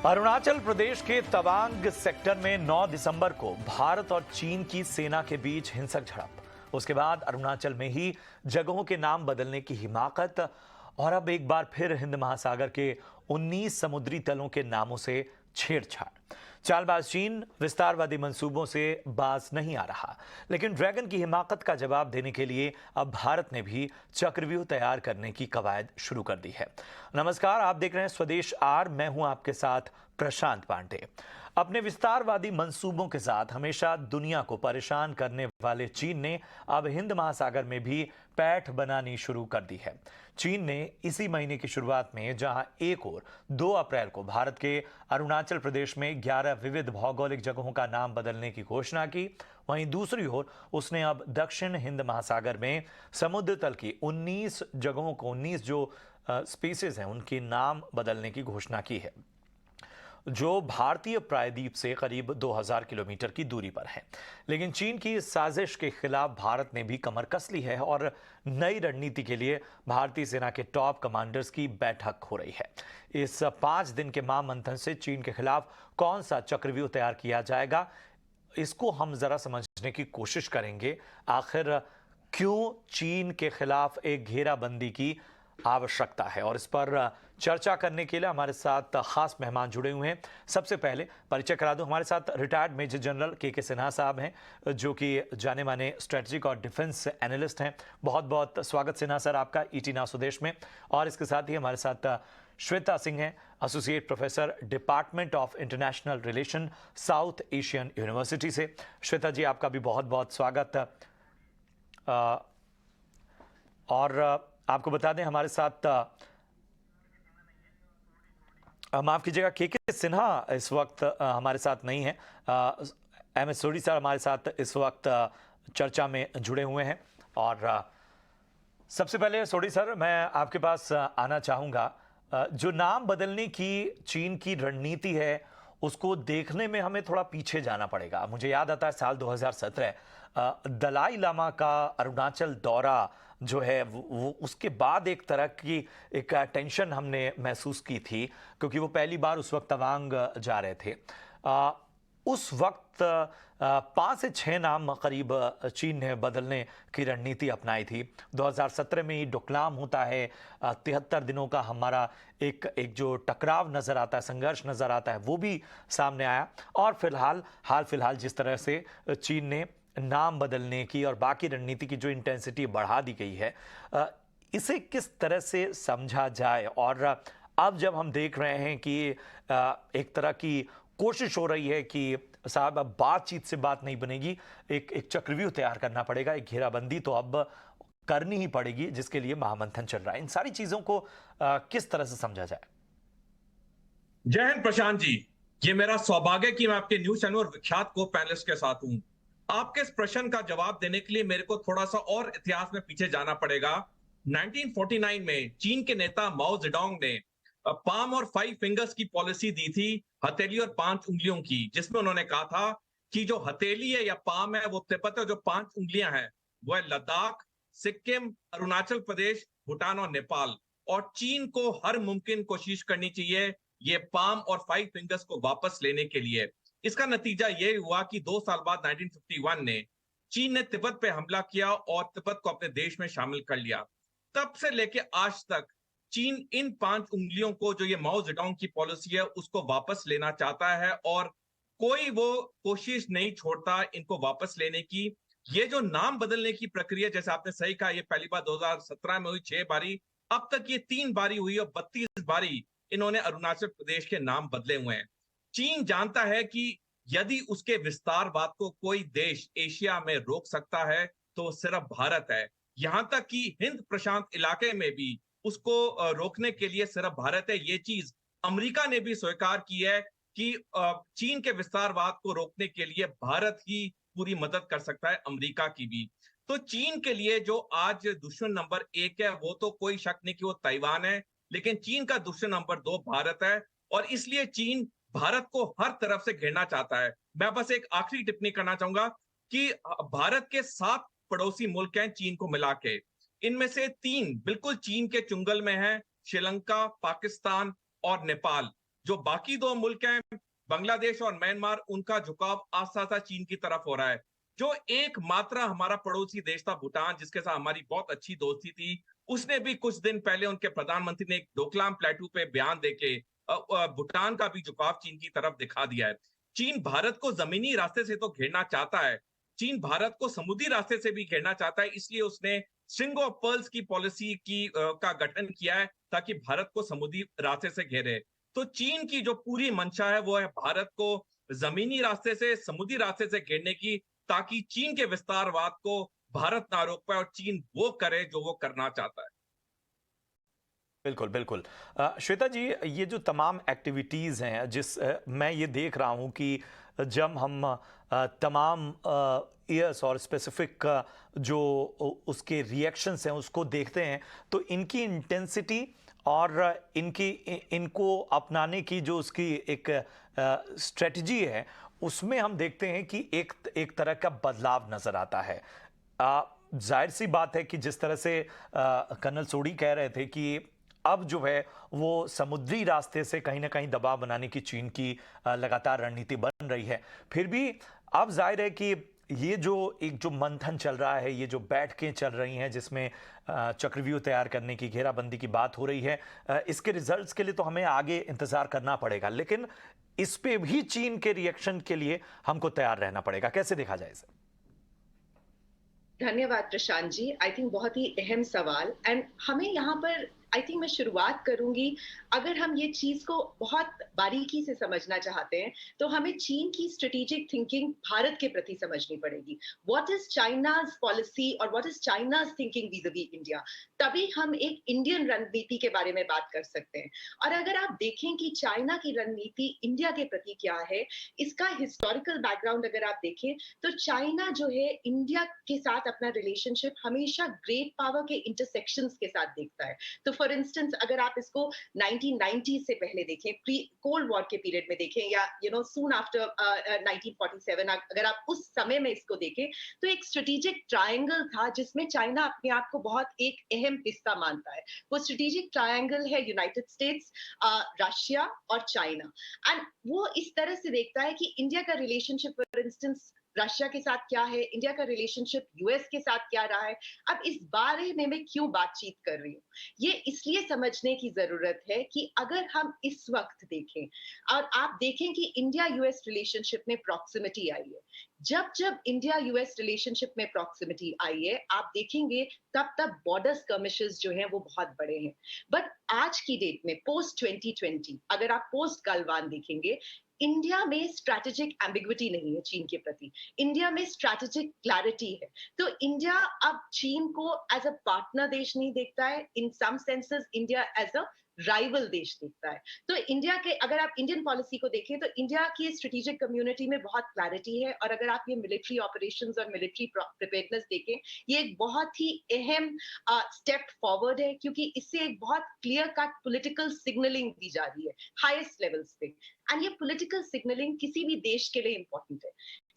अरुणाचल प्रदेश के तवांग सेक्टर में 9 दिसंबर को भारत और चीन की सेना के बीच हिंसक झड़प। उसके बाद अरुणाचल में ही जगहों के नाम बदलने की हिमाकत और अब एक बार फिर हिंद महासागर के 19 समुद्री तलों के नामों से छेड़छाड़। चालबाज चीन विस्तारवादी मंसूबों से बाज नहीं आ रहा, लेकिन ड्रैगन की हिमाकत का जवाब देने के लिए अब भारत ने भी चक्रव्यूह तैयार करने की कवायद शुरू कर दी है। नमस्कार, आप देख रहे हैं स्वदेश आर। मैं हूं आपके साथ प्रशांत पांडे। अपने विस्तारवादी मंसूबों के साथ हमेशा दुनिया को परेशान करने वाले चीन ने अब हिंद महासागर में भी पैठ बनानी शुरू कर दी है। चीन ने इसी महीने की शुरुआत में जहां एक और 2 अप्रैल को भारत के अरुणाचल प्रदेश में 11 विविध भौगोलिक जगहों का नाम बदलने की घोषणा की, वहीं दूसरी ओर उसने अब दक्षिण हिंद महासागर में समुद्र तल की 19 जगहों को 19 जो स्पीसीज हैं उनके नाम बदलने की घोषणा की है, जो भारतीय प्रायद्वीप से करीब 2000 किलोमीटर की दूरी पर है। लेकिन चीन की इस साजिश के खिलाफ भारत ने भी कमर कस ली है और नई रणनीति के लिए भारतीय सेना के टॉप कमांडर्स की बैठक हो रही है। इस 5 दिन के महामंथन से चीन के खिलाफ कौन सा चक्रव्यूह तैयार किया जाएगा, इसको हम जरा समझने की कोशिश करेंगे। आखिर क्यों चीन के खिलाफ एक घेराबंदी की आवश्यकता है, और इस पर चर्चा करने के लिए हमारे साथ खास मेहमान जुड़े हुए हैं। सबसे पहले परिचय करा दूं, हमारे साथ रिटायर्ड मेजर जनरल के सिन्हा साहब हैं, जो कि जाने माने स्ट्रेटजिक और डिफेंस एनालिस्ट हैं। बहुत बहुत स्वागत सिन्हा सर आपका ईटी नाउ स्वदेश में। और इसके साथ ही हमारे साथ श्वेता सिंह हैं, associate professor department of international relation, south Asian university से। श्वेता जी, आपका भी बहुत बहुत स्वागत। और आपको बता दें हमारे साथ माफ कीजिएगा, के सिन्हा इस वक्त हमारे साथ नहीं है। एम एस सोडी सर हमारे साथ इस वक्त चर्चा में जुड़े हुए हैं। और सबसे पहले सोडी सर, मैं आपके पास आना चाहूँगा। जो नाम बदलने की चीन की रणनीति है उसको देखने में हमें थोड़ा पीछे जाना पड़ेगा। मुझे याद आता है साल 2017 दलाई लामा का अरुणाचल दौरा जो है वो उसके बाद एक तरह की एक टेंशन हमने महसूस की थी, क्योंकि वो पहली बार उस वक्त तवांग जा रहे थे। उस वक्त 5 से 6 नाम करीब चीन ने बदलने की रणनीति अपनाई थी। 2017 में ही डोकलाम होता है, 73 दिनों का हमारा एक जो टकराव नजर आता है, संघर्ष नजर आता है, वो भी सामने आया। और हाल फिलहाल जिस तरह से चीन ने नाम बदलने की और बाकी रणनीति की जो इंटेंसिटी बढ़ा दी गई है, इसे किस तरह से समझा जाए। और अब जब हम देख रहे हैं कि एक तरह की कोशिश हो रही है कि साहब अब बातचीत से बात नहीं बनेगी, एक चक्रव्यूह तैयार करना पड़ेगा, एक घेराबंदी तो अब करनी ही पड़ेगी, जिसके लिए महामंथन चल रहा है। इन सारी चीजों को किस तरह से समझा जाए? जय हिंद प्रशांत जी, ये मेरा सौभाग्य कि मैं आपके न्यूज चैनल और विख्यात को पैनलिस्ट के साथ हूं। आपके इस प्रश्न का जवाब देने के लिए मेरे को थोड़ा सा और इतिहास में पीछे जाना पड़ेगा। 1949 में चीन के नेता माओ जेडोंग ने पाम और 5 फिंगर्स की पॉलिसी दी थी, हथेली और 5 उंगलियों की, जिसमें उन्होंने कहा था कि जो हथेली है या पाम है वो तिब्बत है, जो 5 उंगलियां हैं वो है लद्दाख, सिक्किम, अरुणाचल प्रदेश, भूटान और नेपाल। और चीन को हर मुमकिन कोशिश करनी चाहिए ये पाम और 5 फिंगर्स को वापस लेने के लिए। इसका नतीजा ये हुआ कि 2 साल बाद 1951 ने चीन ने तिब्बत पे हमला किया और तिब्बत को अपने देश में शामिल कर लिया। तब से लेके आज तक चीन इन 5 उंगलियों को, जो ये माओ जेडोंग की पॉलिसी है, उसको वापस लेना चाहता है और कोई वो कोशिश नहीं छोड़ता इनको वापस लेने की। ये जो नाम बदलने की प्रक्रिया, जैसे आपने सही कहा, ये पहली बार 2017 में हुई 6 बारी, अब तक ये 3 बारी हुई और 32 बारी इन्होंने अरुणाचल प्रदेश के नाम बदले हुए हैं। चीन जानता है कि यदि उसके विस्तारवाद को कोई देश एशिया में रोक सकता है तो वो सिर्फ भारत है। यहां तक कि हिंद प्रशांत इलाके में भी उसको रोकने के लिए सिर्फ भारत है। ये चीज अमेरिका ने भी स्वीकार की है कि चीन के विस्तारवाद को रोकने के लिए भारत ही पूरी मदद कर सकता है, अमेरिका की भी। तो चीन के लिए जो आज दुश्मन नंबर 1 है वो तो कोई शक नहीं कि वो ताइवान है, लेकिन चीन का दुश्मन नंबर 2 भारत है। और इसलिए चीन भारत को हर तरफ से घेरना चाहता है। मैं बस एक आखिरी टिप्पणी करना चाहूंगा कि भारत के 7 पड़ोसी मुल्क हैं चीन को मिला के, इनमें से 3 बिल्कुल चीन के चुंगल में हैं, श्रीलंका, पाकिस्तान और नेपाल। जो बाकी दो मुल्क हैं, बांग्लादेश और म्यांमार, उनका झुकाव आस्ता आस्ता चीन की तरफ हो रहा है। जो एकमात्र हमारा पड़ोसी देश था भूटान, जिसके साथ हमारी बहुत अच्छी दोस्ती थी, उसने भी कुछ दिन पहले उनके प्रधानमंत्री ने एक डोकलाम प्लेटू पे बयान देके भूटान का भी झुकाव चीन की तरफ दिखा दिया है। चीन भारत को जमीनी रास्ते से तो घेरना चाहता है, चीन भारत को समुद्री रास्ते से भी घेरना चाहता है, इसलिए उसने स्ट्रिंग ऑफ पर्ल्स की पॉलिसी का गठन किया है ताकि भारत को समुद्री रास्ते से घेरे। तो चीन की जो पूरी मंशा है वो है भारत को जमीनी रास्ते से, समुद्री रास्ते से घेरने की, ताकि चीन के विस्तारवाद को भारत ना रोक पाए और चीन वो करे जो वो करना चाहता है। बिल्कुल बिल्कुल। श्वेता जी, ये जो तमाम एक्टिविटीज़ हैं, मैं ये देख रहा हूँ कि जब हम तमाम ईयर्स और स्पेसिफिक जो उसके रिएक्शंस हैं उसको देखते हैं, तो इनकी इंटेंसिटी और इनको अपनाने की जो उसकी एक स्ट्रेटजी है, उसमें हम देखते हैं कि एक तरह का बदलाव नजर आता है। जाहिर सी बात है कि जिस तरह से कर्नल सोडी कह रहे थे कि अब जो है वो समुद्री रास्ते से कहीं ना कहीं दबाव बनाने की चीन की लगातार रणनीति बन रही है, फिर भी अब जाहिर है कि ये जो मंथन चल रहा है, ये जो बैठकें चल रही हैं जिसमें चक्रव्यूह तैयार करने की, घेराबंदी की बात हो रही है, इसके रिजल्ट्स के लिए तो हमें आगे इंतजार करना पड़ेगा, लेकिन इस पे भी चीन के रिएक्शन के लिए हमको तैयार रहना पड़ेगा। कैसे देखा जाए इसे? धन्यवाद प्रशांत जी। आई थिंक बहुत ही अहम सवाल, एंड हमें यहाँ पर आई थिंक मैं शुरुआत करूंगी, अगर हम ये चीज को बहुत बारीकी से समझना चाहते हैं तो हमें चीन की स्ट्रेटेजिक थिंकिंग भारत के प्रति समझनी पड़ेगी। व्हाट इज चाइनाज पॉलिसी और what is China's thinking vis-a-vis India, तभी हम एक इंडियन रणनीति के बारे में बात कर सकते हैं। और अगर आप देखें कि चाइना की रणनीति इंडिया के प्रति क्या है, इसका हिस्टोरिकल बैकग्राउंड अगर आप देखें तो चाइना जो है इंडिया के साथ अपना रिलेशनशिप हमेशा ग्रेट पावर के इंटरसेक्शंस के साथ देखता है। तो फॉर इंस्टेंस अगर आप इसको 1990 से पहले देखें, प्री कोल्ड वॉर के पीरियड में देखें, या सून आफ्टर 1947, अगर आप उस समय में इसको देखें तो एक स्ट्रेटेजिक ट्रायंगल था जिसमें चाइना अपने आप को बहुत एक अहम हिस्सा मानता है। वो स्ट्रेटेजिक ट्रायंगल है यूनाइटेड स्टेट्स, रशिया और चाइना। एंड वो इस तरह से देखता है कि इंडिया का रिलेशनशिप फॉर इंस्टेंस रशिया के साथ क्या है, इंडिया का रिलेशनशिप यूएस के साथ क्या रहा है। अब इस बारे में मैं क्यों बातचीत कर रही हूँ, ये इसलिए समझने की जरूरत है कि अगर हम इस वक्त देखें और आप देखें कि इंडिया यूएस रिलेशनशिप में प्रॉक्सिमिटी आई है, जब जब इंडिया यूएस रिलेशनशिप में प्रॉक्सिमिटी आई है, आप देखेंगे तब तब बॉर्डर स्कर्मिशेस जो हैं वो बहुत बड़े हैं। बट आज की डेट में पोस्ट 2020, अगर आप पोस्ट गलवान देखेंगे, इंडिया में स्ट्रैटेजिक एम्बिग्विटी नहीं है चीन के प्रति, इंडिया में स्ट्रैटेजिक क्लैरिटी है। तो इंडिया अब चीन को एज अ पार्टनर देश नहीं देखता है, in some senses India as a rival देश देखता है। तो इंडिया के, अगर आप इंडियन पॉलिसी को देखें तो इंडिया की स्ट्रेटेजिक कम्युनिटी में बहुत क्लैरिटी है। और अगर आप ये मिलिट्री ऑपरेशंस और मिलिट्री प्रिपेयर्डनेस देखें, ये एक बहुत ही अहम स्टेप फॉरवर्ड है, क्योंकि इससे एक बहुत क्लियर कट पॉलिटिकल सिग्नलिंग दी जा रही है हाईएस्ट लेवल्स पे। एंड ये पॉलिटिकल सिग्नलिंग किसी भी देश के लिए इंपॉर्टेंट है।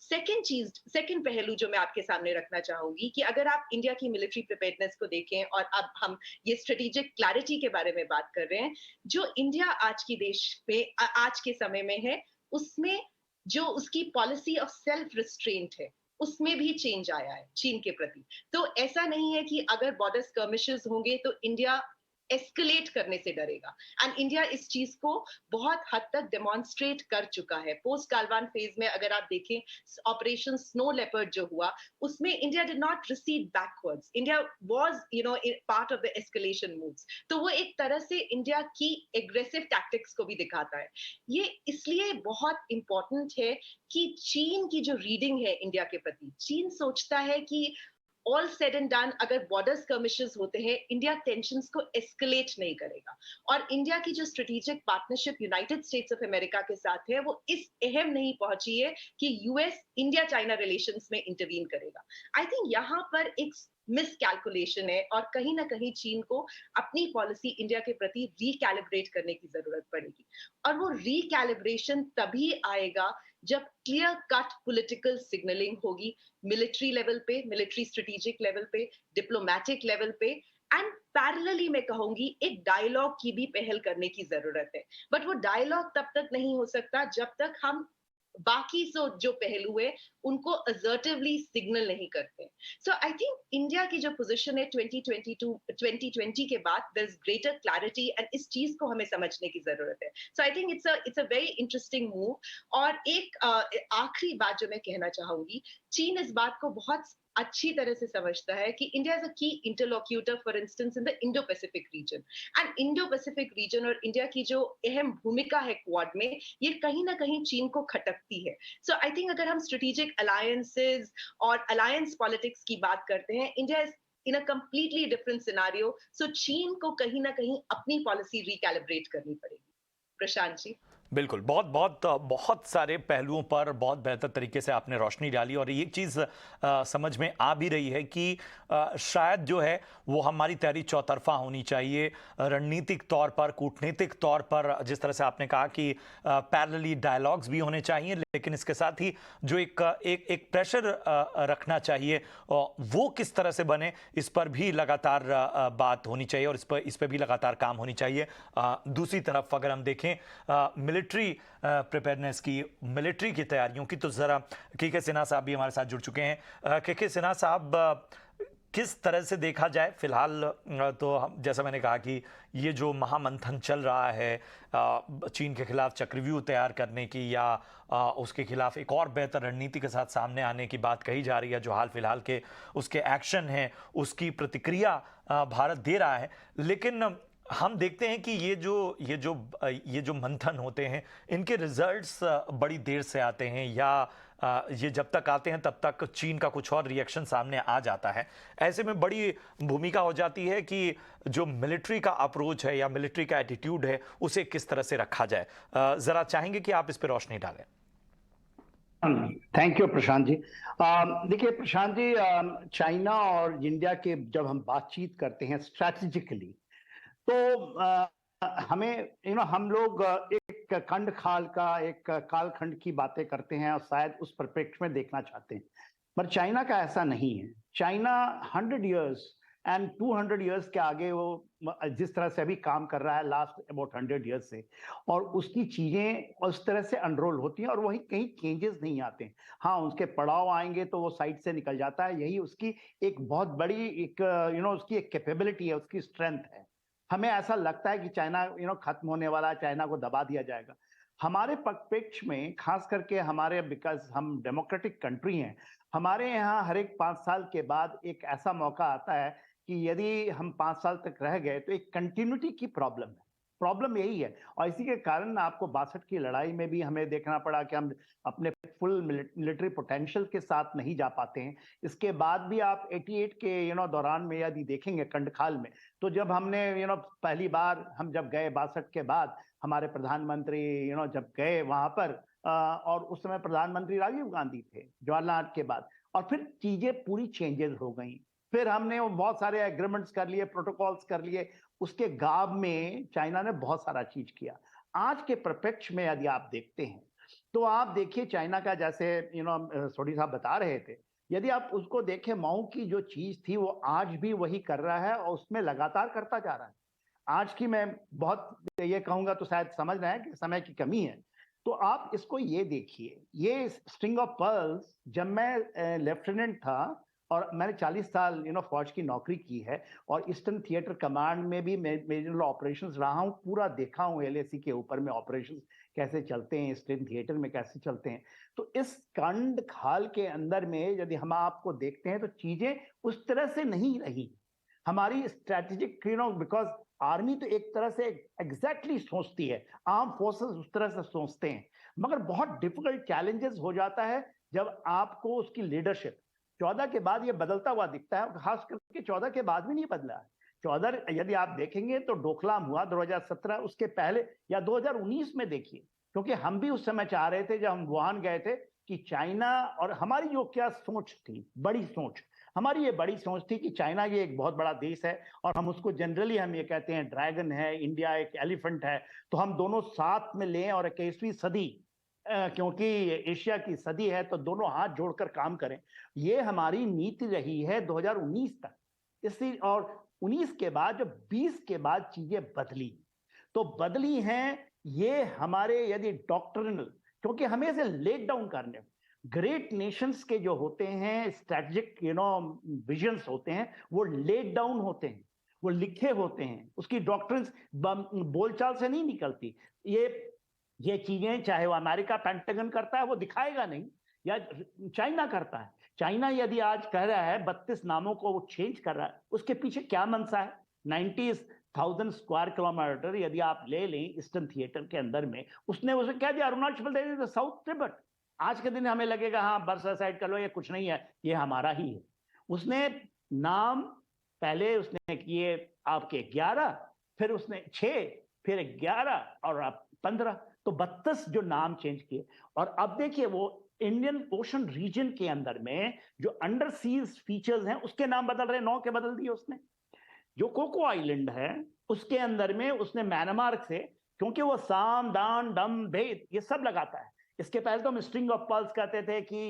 सेकंड पहलू जो मैं आपके सामने रखना चाहूंगी कि अगर आप इंडिया की मिलिट्री प्रिपेयर्डनेस को देखें और अब हम ये स्ट्रेटेजिक क्लैरिटी के बारे में बात कर रहे हैं, जो इंडिया आज की देश पे आज के समय में है, उसमें जो उसकी पॉलिसी ऑफ सेल्फ रिस्ट्रेंट है उसमें भी चेंज आया है चीन के प्रति। तो ऐसा नहीं है कि अगर बॉर्डर स्कर्मिशेस होंगे तो इंडिया एस्केलेट करने से डरेगा। एंड इंडिया इस चीज को बहुत हद तक डेमोन्स्ट्रेट कर चुका है। पोस्ट गालवान फेज में अगर आप देखें, ऑपरेशन स्नो लेपर्ड जो हुआ, उसमें India did not recede backwards, India was part of the escalation moves. तो वो एक तरह से इंडिया की एग्रेसिव टैक्टिक्स को भी दिखाता है। ये इसलिए बहुत इंपॉर्टेंट है कि चीन की जो रीडिंग है इंडिया के प्रति, चीन सोचता है कि ऑल सेड एंड डन अगर बॉर्डर स्कर्मिशेस होते हैं, इंडिया टेंशंस को एस्केलेट नहीं करेगा। और इंडिया की जो strategic partnership United states of America के साथ है, वो इस अहम नहीं पहुंची है कि यूएस इंडिया चाइना रिलेशंस में इंटरवीन करेगा। आई थिंक यहाँ पर एक मिस कैलकुलेशन है और कहीं ना कहीं चीन को अपनी पॉलिसी इंडिया के प्रति रिकैलिब्रेट करने की जरूरत पड़ेगी। और वो रिकैलिब्रेशन तभी आएगा जब क्लियर कट पॉलिटिकल सिग्नलिंग होगी, मिलिट्री लेवल पे, मिलिट्री स्ट्रेटेजिक लेवल पे, डिप्लोमेटिक लेवल पे, एंड पैरेलली मैं कहूंगी एक डायलॉग की भी पहल करने की जरूरत है, बट वो डायलॉग तब तक नहीं हो सकता जब तक हम बाकी जो पहलू है उनको असर्टिवली सिग्नल नहीं करते। सो आई थिंक इंडिया की जो पोजीशन है 2020 के बाद there is greater clarity and इस चीज को हमें समझने की जरूरत है। So I think it's a very interesting move. और एक आखिरी बात जो मैं कहना चाहूंगी, चीन इस बात को बहुत अच्छी तरह से समझता है कि इंडिया इज अ की interlocutor for instance in the Indo Pacific region, and Indo Pacific region और इंडिया की जो अहम भूमिका है क्वाड में, ये कहीं ना कहीं चीन को खटकती है। सो आई थिंक अगर हम स्ट्रेटेजिक अलायंसेस और अलायंस पॉलिटिक्स की बात करते हैं, India is in a completely different scenario. So चीन को कहीं ना कहीं अपनी पॉलिसी रिकैलिब्रेट करनी पड़ेगी। प्रशांत जी। बिल्कुल, बहुत बहुत बहुत सारे पहलुओं पर बहुत बेहतर तरीके से आपने रोशनी डाली, और ये चीज़ समझ में आ भी रही है कि शायद जो है वो हमारी तैयारी चौतरफा होनी चाहिए, रणनीतिक तौर पर, कूटनीतिक तौर पर, जिस तरह से आपने कहा कि पैरेलली डायलॉग्स भी होने चाहिए, लेकिन इसके साथ ही जो एक प्रेशर रखना चाहिए वो किस तरह से बने, इस पर भी लगातार बात होनी चाहिए और इस पर भी लगातार काम होनी चाहिए। दूसरी तरफ अगर हम देखें मिलिट्री प्रिपेयरनेस की, मिलिट्री की तैयारियों की, तो ज़रा के सिन्हा साहब भी हमारे साथ जुड़ चुके हैं। के सिन्हा साहब, किस तरह से देखा जाए फिलहाल, तो हम, जैसा मैंने कहा कि ये जो महामंथन चल रहा है चीन के खिलाफ चक्रव्यूह तैयार करने की या उसके खिलाफ एक और बेहतर रणनीति के साथ सामने आने की बात कही जा रही है, जो हाल फिलहाल के उसके एक्शन हैं उसकी प्रतिक्रिया भारत दे रहा है, लेकिन हम देखते हैं कि ये जो मंथन होते हैं इनके रिजल्ट्स बड़ी देर से आते हैं, या ये जब तक आते हैं तब तक चीन का कुछ और रिएक्शन सामने आ जाता है। ऐसे में बड़ी भूमिका हो जाती है कि जो मिलिट्री का अप्रोच है या मिलिट्री का एटीट्यूड है उसे किस तरह से रखा जाए। जरा चाहेंगे कि आप इस पर रोशनी डालें। Thank you Prashant ji. देखिए प्रशांत जी, चाइना और इंडिया के जब हम बातचीत करते हैं स्ट्रैटेजिकली, तो हमें हम लोग एक खंड खाल का, एक कालखंड की बातें करते हैं और शायद उस परिप्रेक्ष्य में देखना चाहते हैं, पर चाइना का ऐसा नहीं है। चाइना 100 इयर्स एंड 200 इयर्स के आगे वो जिस तरह से अभी काम कर रहा है लास्ट अबाउट 100 इयर्स से, और उसकी चीजें उस तरह से अनरोल होती हैं और वही कहीं चेंजेस नहीं आते हैं। हाँ, उसके पड़ाव आएंगे तो वो साइड से निकल जाता है, यही उसकी एक बहुत बड़ी एक उसकी एक कैपेबिलिटी है, उसकी स्ट्रेंथ है। हमें ऐसा लगता है कि चाइना खत्म होने वाला है, चाइना को दबा दिया जाएगा। हमारे परिप्रेक्ष्य में खास करके हमारे, बिकॉज हम डेमोक्रेटिक कंट्री हैं, हमारे यहाँ हर एक 5 साल के बाद एक ऐसा मौका आता है कि यदि हम 5 साल तक रह गए तो एक कंटिन्यूटी की प्रॉब्लम है। प्रॉब्लम यही है, और इसी के कारण आपको 62 की लड़ाई में भी हमें देखना पड़ा कि हम अपने फुल मिलिट्री पोटेंशियल के साथ नहीं जा पाते हैं। इसके बाद भी आप 88 के दौरान में यदि देखेंगे कंडखाल में, तो जब हमने पहली बार हम जब गए 62 के बाद, हमारे प्रधानमंत्री जब गए वहां पर, और उस समय प्रधानमंत्री राजीव गांधी थे जवाहरलाल के बाद, और फिर चीजें पूरी चेंजेस हो गई। फिर हमने बहुत सारे एग्रीमेंट्स कर लिए, प्रोटोकॉल्स कर लिए, उसके गाव में चाइना ने बहुत सारा चीज किया। आज के परिप्रेक्ष्य में यदि आप देखते हैं तो आप देखिए चाइना का, जैसे सोडी साहब बता रहे थे, यदि आप उसको देखें, माओ की जो चीज थी वो आज भी वही कर रहा है और उसमें लगातार करता जा रहा है। आज की मैं बहुत ये कहूंगा तो शायद समझ रहे हैं कि समय की कमी है, तो आप इसको ये देखिए, ये स्ट्रिंग ऑफ पर्ल्स, जब मैं लेफ्टिनेंट था और मैंने 40 साल फौज की नौकरी की है, और ईस्टर्न थिएटर कमांड में भी मेजर ऑपरेशंस रहा हूँ, पूरा देखा हूँ LAC के ऊपर में ऑपरेशंस कैसे चलते हैं, ईस्टर्न थिएटर में कैसे चलते हैं। तो इस कंड खाल के अंदर में यदि हम आपको देखते हैं तो चीजें उस तरह से नहीं रही। हमारी स्ट्रैटेजिक बिकॉज आर्मी तो एक तरह से एग्जैक्टली सोचती है, आर्म फोर्सेस उस तरह से सोचते हैं, मगर बहुत डिफिकल्ट चैलेंजेस हो जाता है जब आपको उसकी लीडरशिप 14 के बाद ये बदलता हुआ दिखता है, खास करके 14 के बाद भी नहीं बदला है। 14 यदि आप देखेंगे तो डोकलाम हुआ 2017, उसके पहले या 2019 में देखिए, क्योंकि हम भी उस समय चाह रहे थे जब हम वुहान गए थे कि चाइना, और हमारी जो क्या सोच थी, बड़ी सोच, हमारी ये बड़ी सोच थी कि चाइना ये एक बहुत बड़ा देश है और हम उसको जनरली हम ये कहते हैं ड्रैगन है, इंडिया एक एलिफेंट है, तो हम दोनों साथ में लें और 21वीं सदी, क्योंकि एशिया की सदी है, तो दोनों हाथ जोड़कर काम करें। ये हमारी नीति रही है 2019 तक। इसी और 19 के बाद जब 20 के बाद चीजें बदली, तो बदली हैं ये हमारे यदि डॉक्ट्रिनल, क्योंकि हमें इसे लेट डाउन करने, ग्रेट नेशंस के जो होते हैं स्ट्रेटेजिक विजन्स होते हैं, वो लेट डाउन होते हैं, वो लिखे होते हैं, उसकी डॉक्ट्रिन्स बोलचाल से नहीं निकलती। ये चीजें चाहे वो अमेरिका पेंटागन करता है वो दिखाएगा नहीं, या चाइना करता है। चाइना यदि आज कह रहा है 32 नामों को वो चेंज कर रहा है, उसके पीछे क्या मंशा है? 90,000 स्क्वायर किलोमीटर यदि आप ले लें ईस्टर्न थिएटर के अंदर में, उसने उसे क्या दिया? अरुणाचल प्रदेश, साउथ तिब्बत। आज के दिन हमें लगेगा हाँ बरसा साइड कर लो, ये कुछ नहीं है, ये हमारा ही है। उसने नाम पहले उसने किए आपके 11, फिर उसने 6, फिर 11 और अब 15, तो 32 जो नाम चेंज किए। और अब देखिए वो इंडियन ओशन रीजन के अंदर में जो अंडर सीज फीचर्स हैं उसके नाम बदल रहे, 9 के बदल दिए उसने। जो कोको आइलैंड है उसके अंदर में उसने म्यांमार से, क्योंकि वो साम दान दम भेद ये सब लगाता है। इसके पहले तो हम स्ट्रिंग ऑफ पर्ल्स कहते थे कि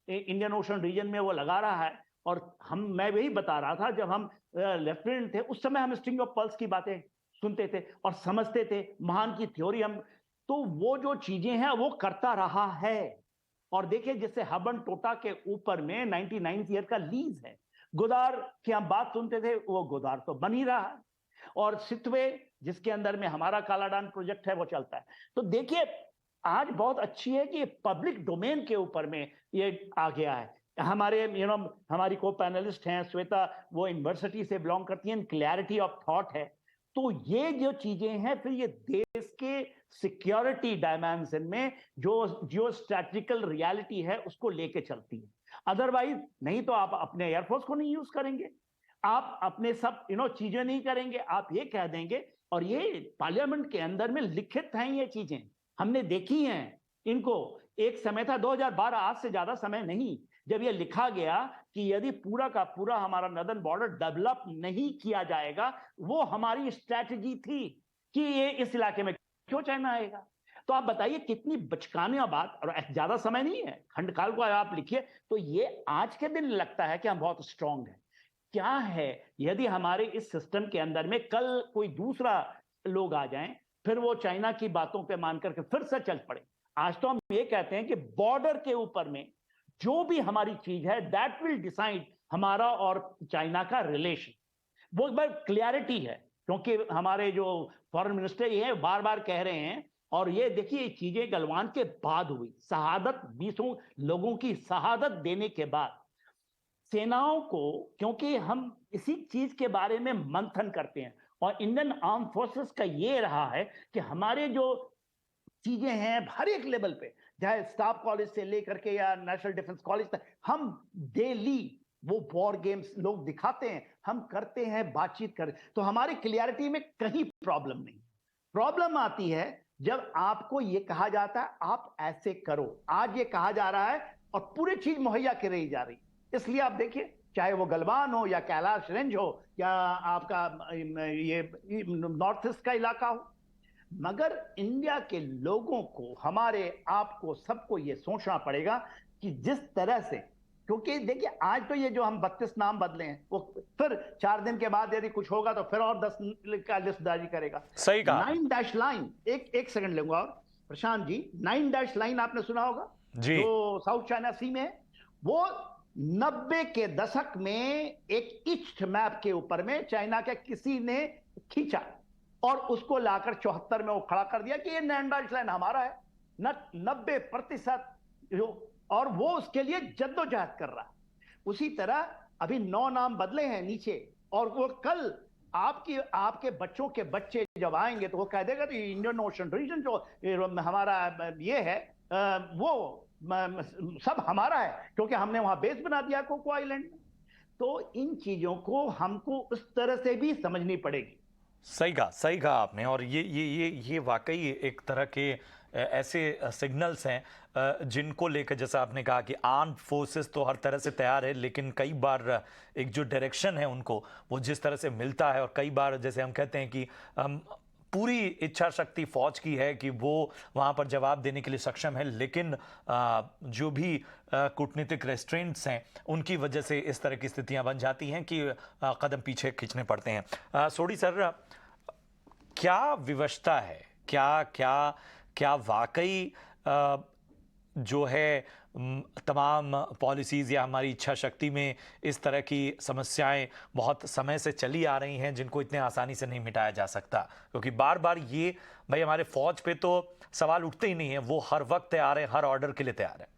इंडियन ओशन रीजन में वो लगा रहा है, और मैं वही बता रहा था जब हम लेफ्टिनेंट थे उस समय हम स्ट्रिंग ऑफ पर्ल्स की बातें सुनते थे और समझते थे, महान की थ्योरी हम, तो वो जो चीजें हैं वो करता रहा है। और देखिए जैसे हबन टोटा के ऊपर में 99 ईयर का लीज है, गोदार की हम बात सुनते थे, वो गोदार तो बन ही रहा है, और सितवे जिसके अंदर में हमारा कालाडान प्रोजेक्ट है वो चलता है। तो देखिए आज बहुत अच्छी है कि पब्लिक डोमेन के ऊपर में ये आ गया है। हमारे हमारी को पैनलिस्ट हैं श्वेता, वो यूनिवर्सिटी से बिलोंग करती हैं, क्लैरिटी ऑफ थॉट है। तो ये जो चीजें हैं फिर ये देश के सिक्योरिटी डायमेंशन में जो स्ट्रैटेजिकल रियलिटी है उसको लेके चलती है। अदरवाइज नहीं तो आप अपने एयरफोर्स को नहीं यूज करेंगे, आप अपने सब चीजें नहीं करेंगे, आप ये कह देंगे। और ये पार्लियामेंट के अंदर में लिखित हैं ये चीजें, हमने देखी हैं इनको। एक समय था 2012, आज से ज्यादा समय नहीं, जब ये लिखा गया कि यदि पूरा का पूरा हमारा नदर्न बॉर्डर डेवलप नहीं किया जाएगा, वो हमारी स्ट्रैटेजी थी कि ये इस इलाके में क्यों चाइना आएगा। तो आप बताइए कितनी बचकाने बात, और ज्यादा समय नहीं है, खंडकाल को आप लिखिए तो ये आज के दिन लगता है कि हम बहुत स्ट्रांग हैं। क्या है यदि हमारे इस सिस्टम के अंदर में कल कोई दूसरा लोग आ जाएं, फिर वो चाइना की बातों पे मान करके फिर से चल पड़े। आज तो हम ये कहते हैं कि बॉर्डर के ऊपर में जो भी हमारी चीज है दैट विल डिसाइड हमारा और चाइना का रिलेशन। वो बस क्लियरिटी है, क्योंकि हमारे जो फॉरेन मिनिस्टर ये बार बार कह रहे हैं। और ये देखिए चीजें गलवान के बाद हुई, शहादत 20 लोगों की शहादत देने के बाद सेनाओं को, क्योंकि हम इसी चीज के बारे में मंथन करते हैं, और इंडियन आर्म फोर्सेस का ये रहा है कि हमारे जो चीजें हैं हर एक लेवल पे, चाहे स्टाफ कॉलेज से लेकर के या नेशनल डिफेंस कॉलेज तक, हम डेली वो वॉर गेम्स लोग दिखाते हैं, हम करते हैं, बातचीत करें, तो हमारी क्लियरिटी में कहीं प्रॉब्लम नहीं। प्रॉब्लम आती है जब आपको ये कहा जाता है आप ऐसे करो। आज ये कहा जा रहा है और पूरी चीज मुहैया कराई जा रही। इसलिए आप देखिए चाहे वो गलवान हो या कैलाश रेंज हो या आपका ये नॉर्थ ईस्ट का इलाका हो, मगर इंडिया के लोगों को, हमारे आपको, सबको ये सोचना पड़ेगा कि जिस तरह से, क्योंकि देखिए आज तो ये जो हम 32 नाम बदले हैं, वो फिर 4 दिन के बाद यदि कुछ होगा तो फिर और 10 का लिस्ट जारी करेगा। सही कहा। 9 डैश लाइन, एक सेकंड लूंगा और प्रशांत जी, 9 डैश लाइन आपने सुना होगा जी, जो साउथ चाइना सी में है, वो 90 के दशक में एक ईस्ट मैप के ऊपर में चाइना के किसी ने खींचा और उसको लाकर 74 में वो खड़ा कर दिया कि ये 9 डैश लाइन हमारा है, 90%, और वो उसके लिए जद्दोजहद कर रहा है। उसी तरह अभी 9 नाम बदले हैं नीचे, और वो कल आपके बच्चों के बच्चे जब आएंगे तो वो कह देगा तो इंडियन ओशन रीजन जो हमारा ये है वो सब हमारा है, क्योंकि हमने वहां बेस बना दिया कोको आइलैंड में। तो इन चीजों को हमको उस तरह से भी समझनी पड़ेगी। सही कहा आपने। और ये वाकई एक तरह के ऐसे सिग्नल्स हैं जिनको लेकर, जैसा आपने कहा कि आर्म्ड फोर्सेस तो हर तरह से तैयार है, लेकिन कई बार एक जो डायरेक्शन है उनको वो जिस तरह से मिलता है, और कई बार जैसे हम कहते हैं कि पूरी इच्छा शक्ति फौज की है कि वो वहां पर जवाब देने के लिए सक्षम है, लेकिन जो भी कूटनीतिक रेस्ट्रेंट्स हैं उनकी वजह से इस तरह की स्थितियां बन जाती हैं कि कदम पीछे खींचने पड़ते हैं। सोढी सर, क्या विवशता है, क्या क्या क्या वाकई जो है तमाम पॉलिसीज़ या हमारी इच्छा शक्ति में इस तरह की समस्याएं बहुत समय से चली आ रही हैं जिनको इतने आसानी से नहीं मिटाया जा सकता? क्योंकि बार बार ये भाई हमारे फौज पे तो सवाल उठते ही नहीं है, वो हर वक्त तैयार है, हर ऑर्डर के लिए तैयार है।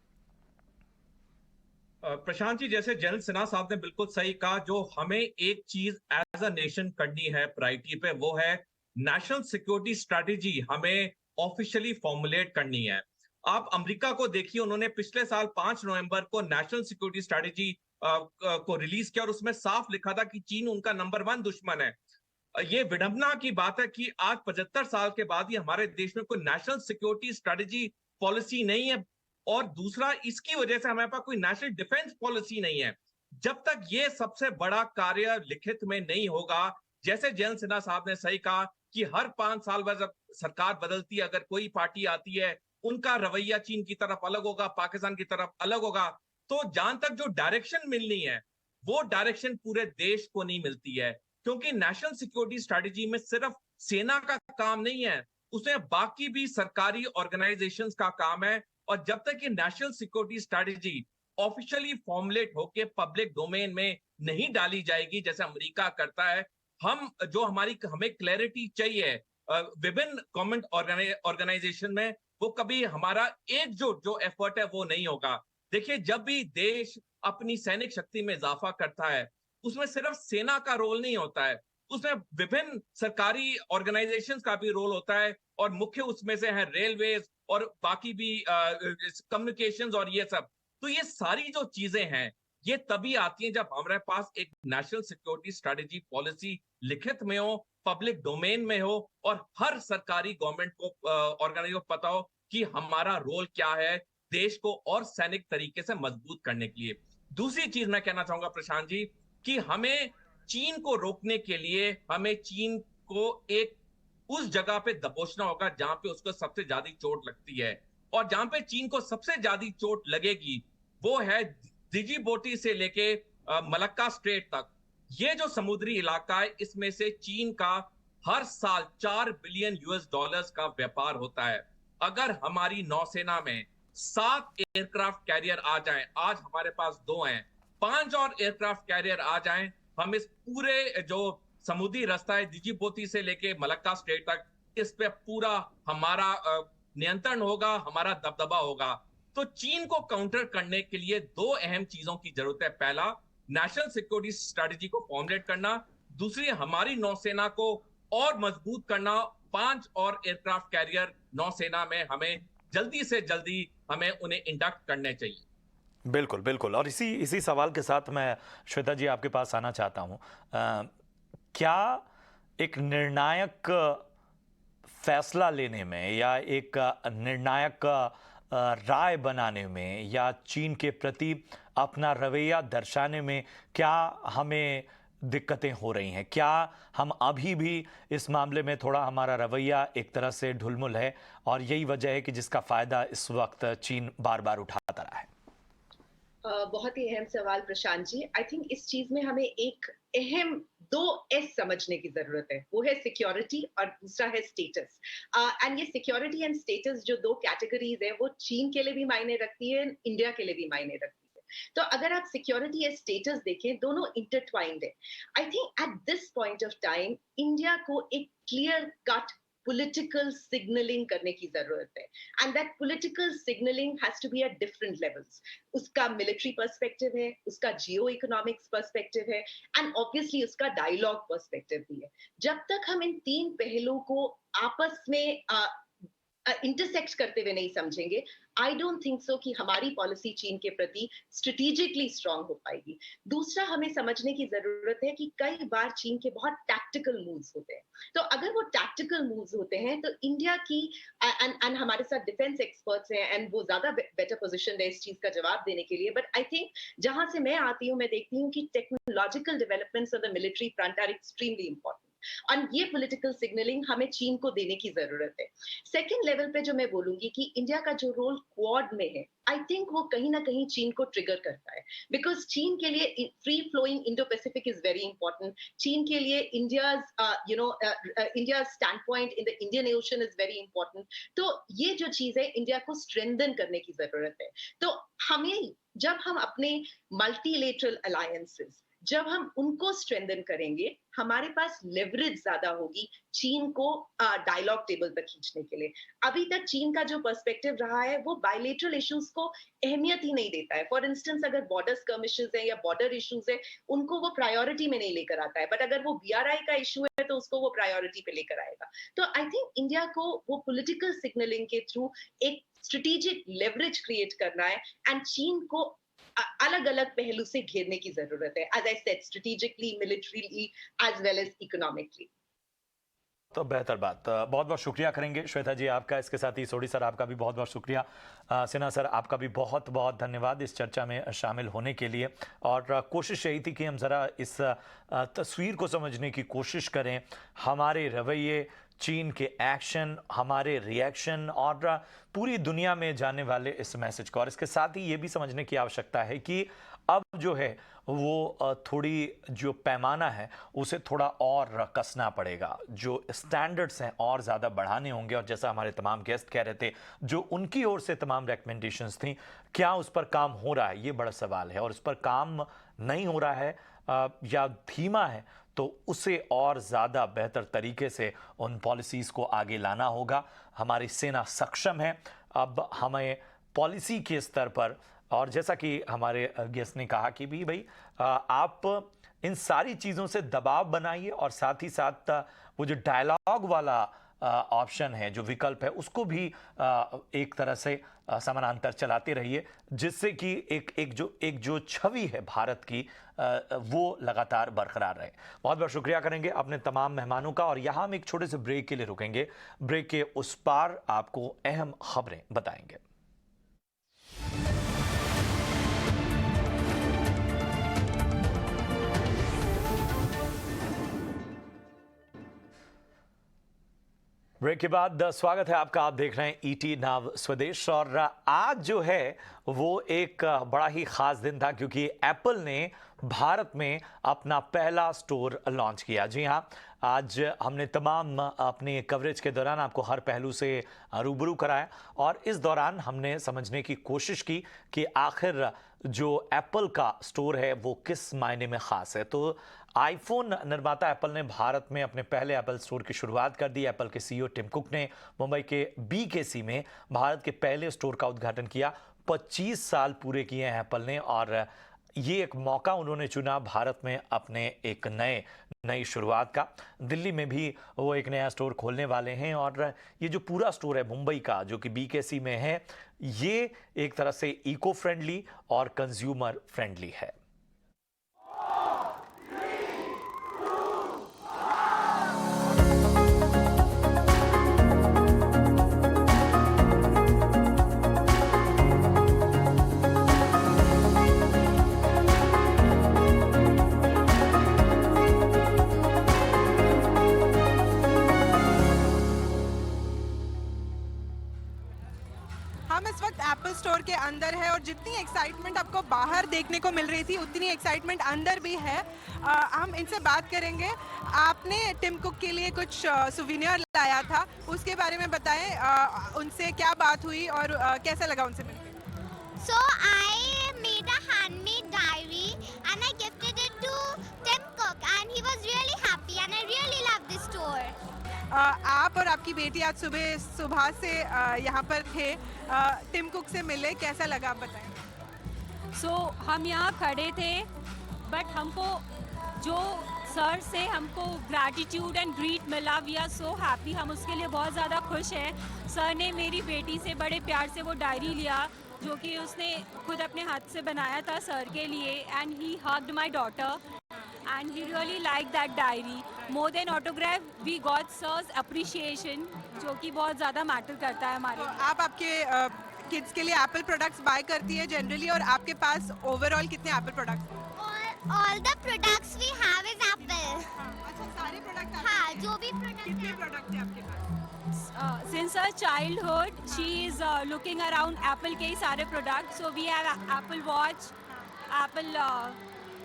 प्रशांत जी, जैसे जयंत सिन्हा साहब ने बिल्कुल सही कहा, जो हमें एक चीज एज अ नेशन करनी है प्रायोरिटी पे, वो है नेशनल सिक्योरिटी स्ट्रेटेजी हमें ऑफिशियली फॉर्मुलेट करनी है। आप अमेरिका को देखिए, उन्होंने पिछले साल 5 नवंबर को नेशनल सिक्योरिटी स्ट्रेटेजी को रिलीज किया और उसमें साफ लिखा था कि चीन उनका नंबर 1 दुश्मन है। ये विडंबना की बात है कि आज 75 साल के बाद ही हमारे देश में कोई नेशनल सिक्योरिटी स्ट्रेटेजी पॉलिसी नहीं है, और दूसरा इसकी वजह से हमारे पास कोई नेशनल डिफेंस पॉलिसी नहीं है। जब तक ये सबसे बड़ा कार्य लिखित में नहीं होगा, जैसे जयंत सिन्हा साहब ने सही कहा कि हर 5 साल बाद जब सरकार बदलती है, अगर कोई पार्टी आती है, उनका रवैया चीन की तरफ अलग होगा, पाकिस्तान की तरफ अलग होगा, तो जहां तक जो डायरेक्शन मिलनी है वो डायरेक्शन पूरे देश को नहीं मिलती है। क्योंकि नेशनल सिक्योरिटी स्ट्रेटेजी में सिर्फ सेना का काम नहीं है, उसमें बाकी भी सरकारी ऑर्गेनाइजेशंस का काम है। और जब तक ये national security strategy officially formulate होके पब्लिक डोमेन में नहीं डाली जाएगी, जैसे अमेरिका करता है, हमें क्लैरिटी चाहिए विभिन्न गवर्नमेंट ऑर्गेनाइजेशन में, वो कभी हमारा एकजुट जो एफर्ट है वो नहीं होगा। देखिए, जब भी देश अपनी सैनिक शक्ति में इजाफा करता है, उसमें सिर्फ सेना का रोल नहीं होता है, उसमें विभिन्न सरकारी ऑर्गेनाइजेशंस का भी रोल होता है, और मुख्य उसमें से है रेलवेज और बाकी भी कम्युनिकेशंस और ये सब। तो ये सारी जो चीजें हैं, ये तभी आती हैं जब हमारे पास एक नेशनल सिक्योरिटी स्ट्रेटेजी पॉलिसी लिखित में हो, पब्लिक डोमेन में हो, और हर सरकारी गवर्नमेंट को ऑर्गेनाइजेशन को पता हो कि हमारा रोल क्या है देश को और सैनिक तरीके से मजबूत करने के लिए। दूसरी चीज मैं कहना चाहूंगा प्रशांत जी, कि हमें चीन को रोकने के लिए हमें चीन को एक उस जगह पे दबोचना होगा जहां पे उसको सबसे ज्यादा चोट लगती है। और जहां पे चीन को सबसे ज्यादा चोट लगेगी वो है डिजिबोटी से लेके मलक्का स्ट्रेट तक। ये जो समुद्री इलाका है, इसमें से चीन का हर साल 4 बिलियन यूएस डॉलर्स का व्यापार होता है। अगर हमारी नौसेना में 7 एयरक्राफ्ट कैरियर आ जाएं, आज हमारे पास 2 हैं, 5 और एयरक्राफ्ट कैरियर आ जाएं, हम इस पूरे जो समुद्री रास्ता है डिजिबोती से लेके मलक्का स्ट्रेट तक, इस पे पूरा हमारा नियंत्रण होगा, हमारा दबदबा होगा। तो चीन को काउंटर करने के लिए 2 अहम चीजों की जरूरत है। पहला, नेशनल सिक्योरिटी स्ट्रेटेजी को फॉर्मुलेट करना, दूसरी हमारी नौसेना को और मजबूत करना। 5 और एयरक्राफ्ट कैरियर नौसेना में हमें जल्दी से जल्दी हमें उन्हें इंडक्ट करने चाहिए। बिल्कुल बिल्कुल, और इसी सवाल के साथ मैं श्वेता जी आपके पास आना चाहता हूं। क्या एक निर्णायक फैसला लेने में या एक निर्णायक राय बनाने में या चीन के प्रति अपना रवैया दर्शाने में क्या हमें दिक्कतें हो रही हैं? क्या हम अभी भी इस मामले में थोड़ा हमारा रवैया एक तरह से ढुलमुल है और यही वजह है कि जिसका फायदा इस वक्त चीन बार बार उठाता रहा है? बहुत ही अहम सवाल प्रशांत जी। आई थिंक इस चीज में हमें एक अहम 2 एस समझने की जरूरत है, वो है सिक्योरिटी और दूसरा है स्टेटस। एंड ये सिक्योरिटी एंड स्टेटस जो 2 कैटेगरीज है, वो चीन के लिए भी मायने रखती है, इंडिया के लिए भी मायने रखती है। तो अगर आप सिक्योरिटी या स्टेटस देखें, दोनों इंटरट्वाइंड है। I think at this point of time India को एक क्लियर कट political signaling करने की जरूरत है, and that political signaling has to be at different levels. उसका military perspective है, उसका geo economics perspective है, and obviously उसका dialogue perspective भी है। जब तक हम इन 3 पहलुओं को आपस में इंटरसेक्ट करते हुए नहीं समझेंगे, आई डोंट थिंक सो कि हमारी पॉलिसी चीन के प्रति स्ट्रेटेजिकली स्ट्रांग हो पाएगी। दूसरा, हमें समझने की जरूरत है कि कई बार चीन के बहुत टैक्टिकल मूव्स होते हैं। तो अगर वो टैक्टिकल मूव्स होते हैं तो इंडिया की एंड हमारे साथ डिफेंस एक्सपर्ट्स हैं एंड वो ज्यादा बेटर पोजीशन है इस चीज का जवाब देने के लिए। बट आई थिंक जहां से मैं आती हूँ, मैं देखती हूँ कि technological developments on the military front are extremely important. और ये पॉलिटिकल सिग्नलिंग हमें चीन को देने की जरूरत है। सेकेंड लेवल पे जो मैं बोलूंगी कि इंडिया का जो रोल क्वाड में है, आई थिंक वो कहीं ना कहीं चीन को ट्रिगर करता है, बिकॉज चीन के लिए free flowing Indo Pacific is very important. चीन के लिए India standpoint in the Indian Ocean is very important. तो ये जो चीज है, इंडिया को स्ट्रेंथन करने की जरूरत है। तो हमें, जब हम अपने मल्टीलेटरल अलायंसेस, जब हम उनको स्ट्रेंथन करेंगे, हमारे पास लेवरेज ज्यादा होगी चीन को डायलॉग टेबल तक खींचने के लिए। अभी तक चीन का जो पर्सपेक्टिव रहा है, वो बायलेटरल इश्यूज को अहमियत ही नहीं देता है। फॉर इंस्टेंस, अगर बॉर्डर स्कर्मिशेस है या बॉर्डर इश्यूज है, उनको वो प्रायोरिटी में नहीं लेकर आता है, बट अगर वो BRI का इशू है तो उसको वो प्रायोरिटी पे लेकर आएगा। तो आई थिंक इंडिया को वो पॉलिटिकल सिग्नलिंग के थ्रू एक स्ट्रेटेजिक लेवरेज क्रिएट करना है, एंड चीन को अलग अलग पहलू से घेरने की जरूरत है, as I said, strategically, militarily, as well as economically. तो बेहतर बात, बहुत बहुत शुक्रिया करेंगे श्वेता जी आपका। इसके साथ ही सोडी सर आपका भी बहुत बहुत शुक्रिया। सिन्हा सर आपका भी बहुत बहुत धन्यवाद इस चर्चा में शामिल होने के लिए। और कोशिश यही थी कि हम ज़रा इस तस्वीर को समझने की कोशिश करें, हमारे रवैये, चीन के एक्शन, हमारे रिएक्शन और पूरी दुनिया में जाने वाले इस मैसेज को। और इसके साथ ही ये भी समझने की आवश्यकता है कि अब जो है वो थोड़ी जो पैमाना है उसे थोड़ा और कसना पड़ेगा, जो स्टैंडर्ड्स हैं और ज़्यादा बढ़ाने होंगे। और जैसा हमारे तमाम गेस्ट कह रहे थे, जो उनकी ओर से तमाम रिकमेंडेशंस थी, क्या उस पर काम हो रहा है, ये बड़ा सवाल है। और उस पर काम नहीं हो रहा है या धीमा है, तो उसे और ज़्यादा बेहतर तरीके से उन पॉलिसीज़ को आगे लाना होगा। हमारी सेना सक्षम है, अब हमें पॉलिसी के स्तर पर, और जैसा कि हमारे गेस्ट ने कहा कि भी भाई आप इन सारी चीज़ों से दबाव बनाइए और साथ ही साथ वो जो डायलॉग वाला ऑप्शन है, जो विकल्प है, उसको भी एक तरह से समानांतर चलाते रहिए, जिससे कि एक जो छवि है भारत की वो लगातार बरकरार रहे। बहुत बहुत शुक्रिया करेंगे अपने तमाम मेहमानों का। और यहाँ हम एक छोटे से ब्रेक के लिए रुकेंगे। ब्रेक के उस पार आपको अहम खबरें बताएंगे। ब्रेक के बाद स्वागत है आपका। आप देख रहे हैं ईटी नाव स्वदेश। और आज जो है वो एक बड़ा ही खास दिन था, क्योंकि एप्पल ने भारत में अपना पहला स्टोर लॉन्च किया। जी हाँ, आज हमने तमाम अपने कवरेज के दौरान आपको हर पहलू से रूबरू कराया, और इस दौरान हमने समझने की कोशिश की कि आखिर जो एप्पल का स्टोर है वो किस मायने में ख़ास है। तो आईफोन निर्माता एप्पल ने भारत में अपने पहले एप्पल स्टोर की शुरुआत कर दी। एप्पल के CEO टिम कुक ने मुंबई के BKC में भारत के पहले स्टोर का उद्घाटन किया। 25 साल पूरे किए हैं एप्पल ने, और ये एक मौका उन्होंने चुना भारत में अपने एक नई शुरुआत का। दिल्ली में भी वो एक नया स्टोर खोलने वाले हैं, और ये जो पूरा स्टोर है मुंबई का, जो कि BKC में है, ये एक तरह से इको फ्रेंडली और कंज्यूमर फ्रेंडली है। हम इस वक्त एप्पल स्टोर के अंदर है, और जितनी एक्साइटमेंट आपको बाहर देखने को मिल रही थी, उतनी एक्साइटमेंट अंदर भी है। हम इनसे बात करेंगे। आपने टिम कुक के लिए कुछ सुविनियर लाया था, उसके बारे में बताएं। उनसे क्या बात हुई और कैसा लगा उनसे मिलकर? So I made a handmade diary and I gifted it to Tim Cook and he was really happy and I really loved the store. आप और आपकी बेटी आज सुबह से यहाँ पर थे, टिम कुक से मिले, कैसा लगा आप बताएं? हम यहाँ खड़े थे, बट हमको जो सर से हमको ग्रैटिट्यूड एंड ग्रीट मिला, वी आर सो हैप्पी। हम उसके लिए बहुत ज़्यादा खुश हैं। सर ने मेरी बेटी से बड़े प्यार से वो डायरी लिया, जो कि उसने खुद अपने हाथ से बनाया था सर के लिए, and he hugged my daughter and he really liked that diary. More than autograph, we got sir's appreciation, जो कि बहुत ज़्यादा मैटर करता है हमारे। आप आपके किड्स के लिए एप्पल प्रोडक्ट्स बाय करती है जनरली, और आपके पास ओवरऑल कितने Apple products? All the products we have is Apple. अच्छा, सारे सारे प्रोडक्ट हाँ, जो भी प्रोडक्ट कितने प्रोडक्ट है आपके पास? Since her childhood, she is looking around Apple के ही सारे products. So we have Apple Watch, Apple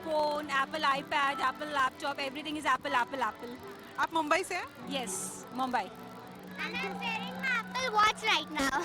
phone, Apple iPad, Apple laptop. Everything is Apple, Apple, Apple. आप मुंबई से हैं? Yes, Mumbai. and I'm wearing my Apple Watch right now.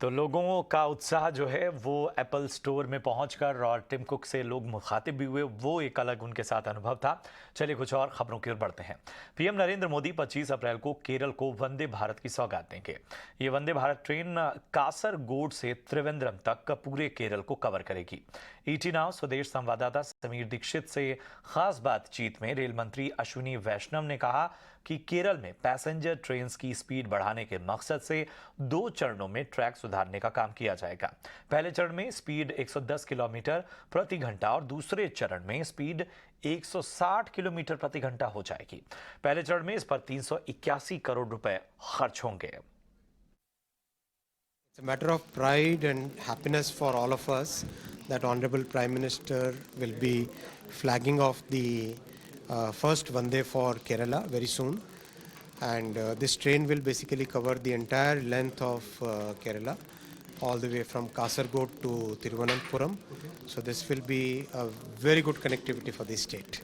तो लोगों का उत्साह जो है वो एप्पल स्टोर में पहुंचकर और टिम कुक से लोग मुखातिब भी हुए, वो एक अलग उनके साथ अनुभव था। चलिए कुछ और खबरों की ओर बढ़ते हैं। पीएम नरेंद्र मोदी 25 अप्रैल को केरल को वंदे भारत की सौगात देंगे। ये वंदे भारत ट्रेन कासरगोड से त्रिवेंद्रम तक पूरे केरल को कवर करेगी। ईटी नाउ स्वदेश संवाददाता समीर दीक्षित से खास बातचीत में रेल मंत्री अश्विनी वैष्णव ने कहा कि केरल में पैसेंजर ट्रेन की स्पीड बढ़ाने के मकसद से 2 चरणों में ट्रैक सुधारने का काम किया जाएगा। पहले चरण में स्पीड 110 किलोमीटर प्रति घंटा और दूसरे चरण में स्पीड 160 किलोमीटर प्रति घंटा हो जाएगी। पहले चरण में इस पर 381 करोड़ रुपए खर्च होंगे। It's a matter of pride and happiness for all of us that Honorable Prime Minister will be flagging off the first Vande for Kerala very soon, and this train will basically cover the entire length of Kerala, all the way from Kasargod to Thiruvananthapuram. So this will be a very good connectivity for the state.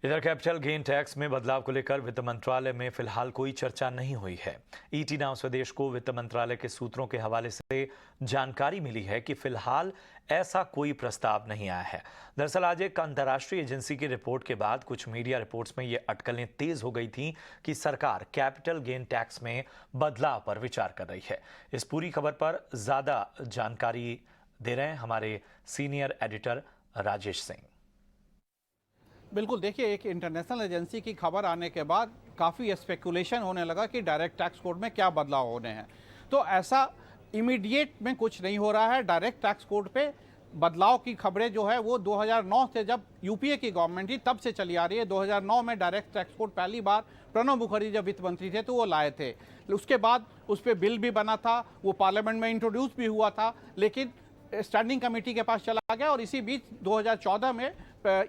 इधर capital gain tax में बदलाव को लेकर वित्त मंत्रालय में फिलहाल कोई चर्चा नहीं हुई है। ईटी नाउ स्वदेश को वित्त मंत्रालय के सूत्रों के हवाले से जानकारी मिली है कि फिलहाल ऐसा कोई प्रस्ताव नहीं आया है। दरअसल आज एक अंतर्राष्ट्रीय एजेंसी की रिपोर्ट के बाद कुछ मीडिया रिपोर्ट्स में ये अटकलें तेज हो गई थी कि सरकार कैपिटल गेन टैक्स में बदलाव पर विचार कर रही है। इस पूरी खबर पर ज्यादा जानकारी दे रहे हैं हमारे सीनियर एडिटर राजेश सिंह। बिल्कुल, देखिए, एक इंटरनेशनल एजेंसी की खबर आने के बाद काफ़ी स्पेकुलेशन होने लगा कि डायरेक्ट टैक्स कोड में क्या बदलाव होने हैं। तो ऐसा इमीडिएट में कुछ नहीं हो रहा है। डायरेक्ट टैक्स कोड पे बदलाव की खबरें जो है वो 2009 से, जब यूपीए की गवर्नमेंट थी तब से चली आ रही है। 2009 में डायरेक्ट टैक्स कोड पहली बार प्रणब मुखर्जी जब वित्त मंत्री थे तो वो लाए थे। उसके बाद उस पर बिल भी बना था, वो पार्लियामेंट में इंट्रोड्यूस भी हुआ था, लेकिन स्टैंडिंग कमेटी के पास चला गया और इसी बीच 2014 में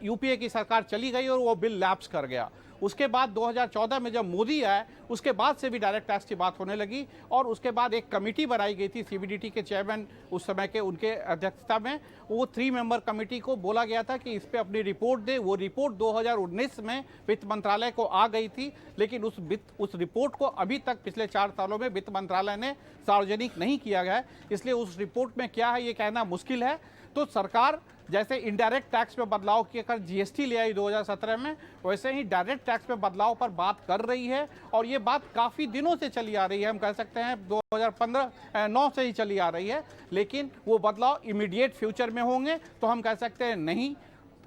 यूपीए की सरकार चली गई और वो बिल लैप्स कर गया। उसके बाद 2014 में जब मोदी आए उसके बाद से भी डायरेक्ट टैक्स की बात होने लगी और उसके बाद एक कमेटी बनाई गई थी, सीबीडीटी के चेयरमैन उस समय के, उनके अध्यक्षता में वो 3 मेंबर कमेटी को बोला गया था कि इस पे अपनी रिपोर्ट दे। वो रिपोर्ट 2019 में वित्त मंत्रालय को आ गई थी, लेकिन उस रिपोर्ट को अभी तक पिछले 4 सालों में वित्त मंत्रालय ने सार्वजनिक नहीं किया गया है, इसलिए उस रिपोर्ट में क्या है ये कहना मुश्किल है। तो सरकार जैसे इनडायरेक्ट टैक्स में बदलाव की कर जीएसटी ले आई 2017 में, वैसे ही डायरेक्ट टैक्स में बदलाव पर बात कर रही है और ये बात काफ़ी दिनों से चली आ रही है। हम कह सकते हैं 2015-9 से ही चली आ रही है, लेकिन वो बदलाव इमीडिएट फ्यूचर में होंगे तो हम कह सकते हैं नहीं।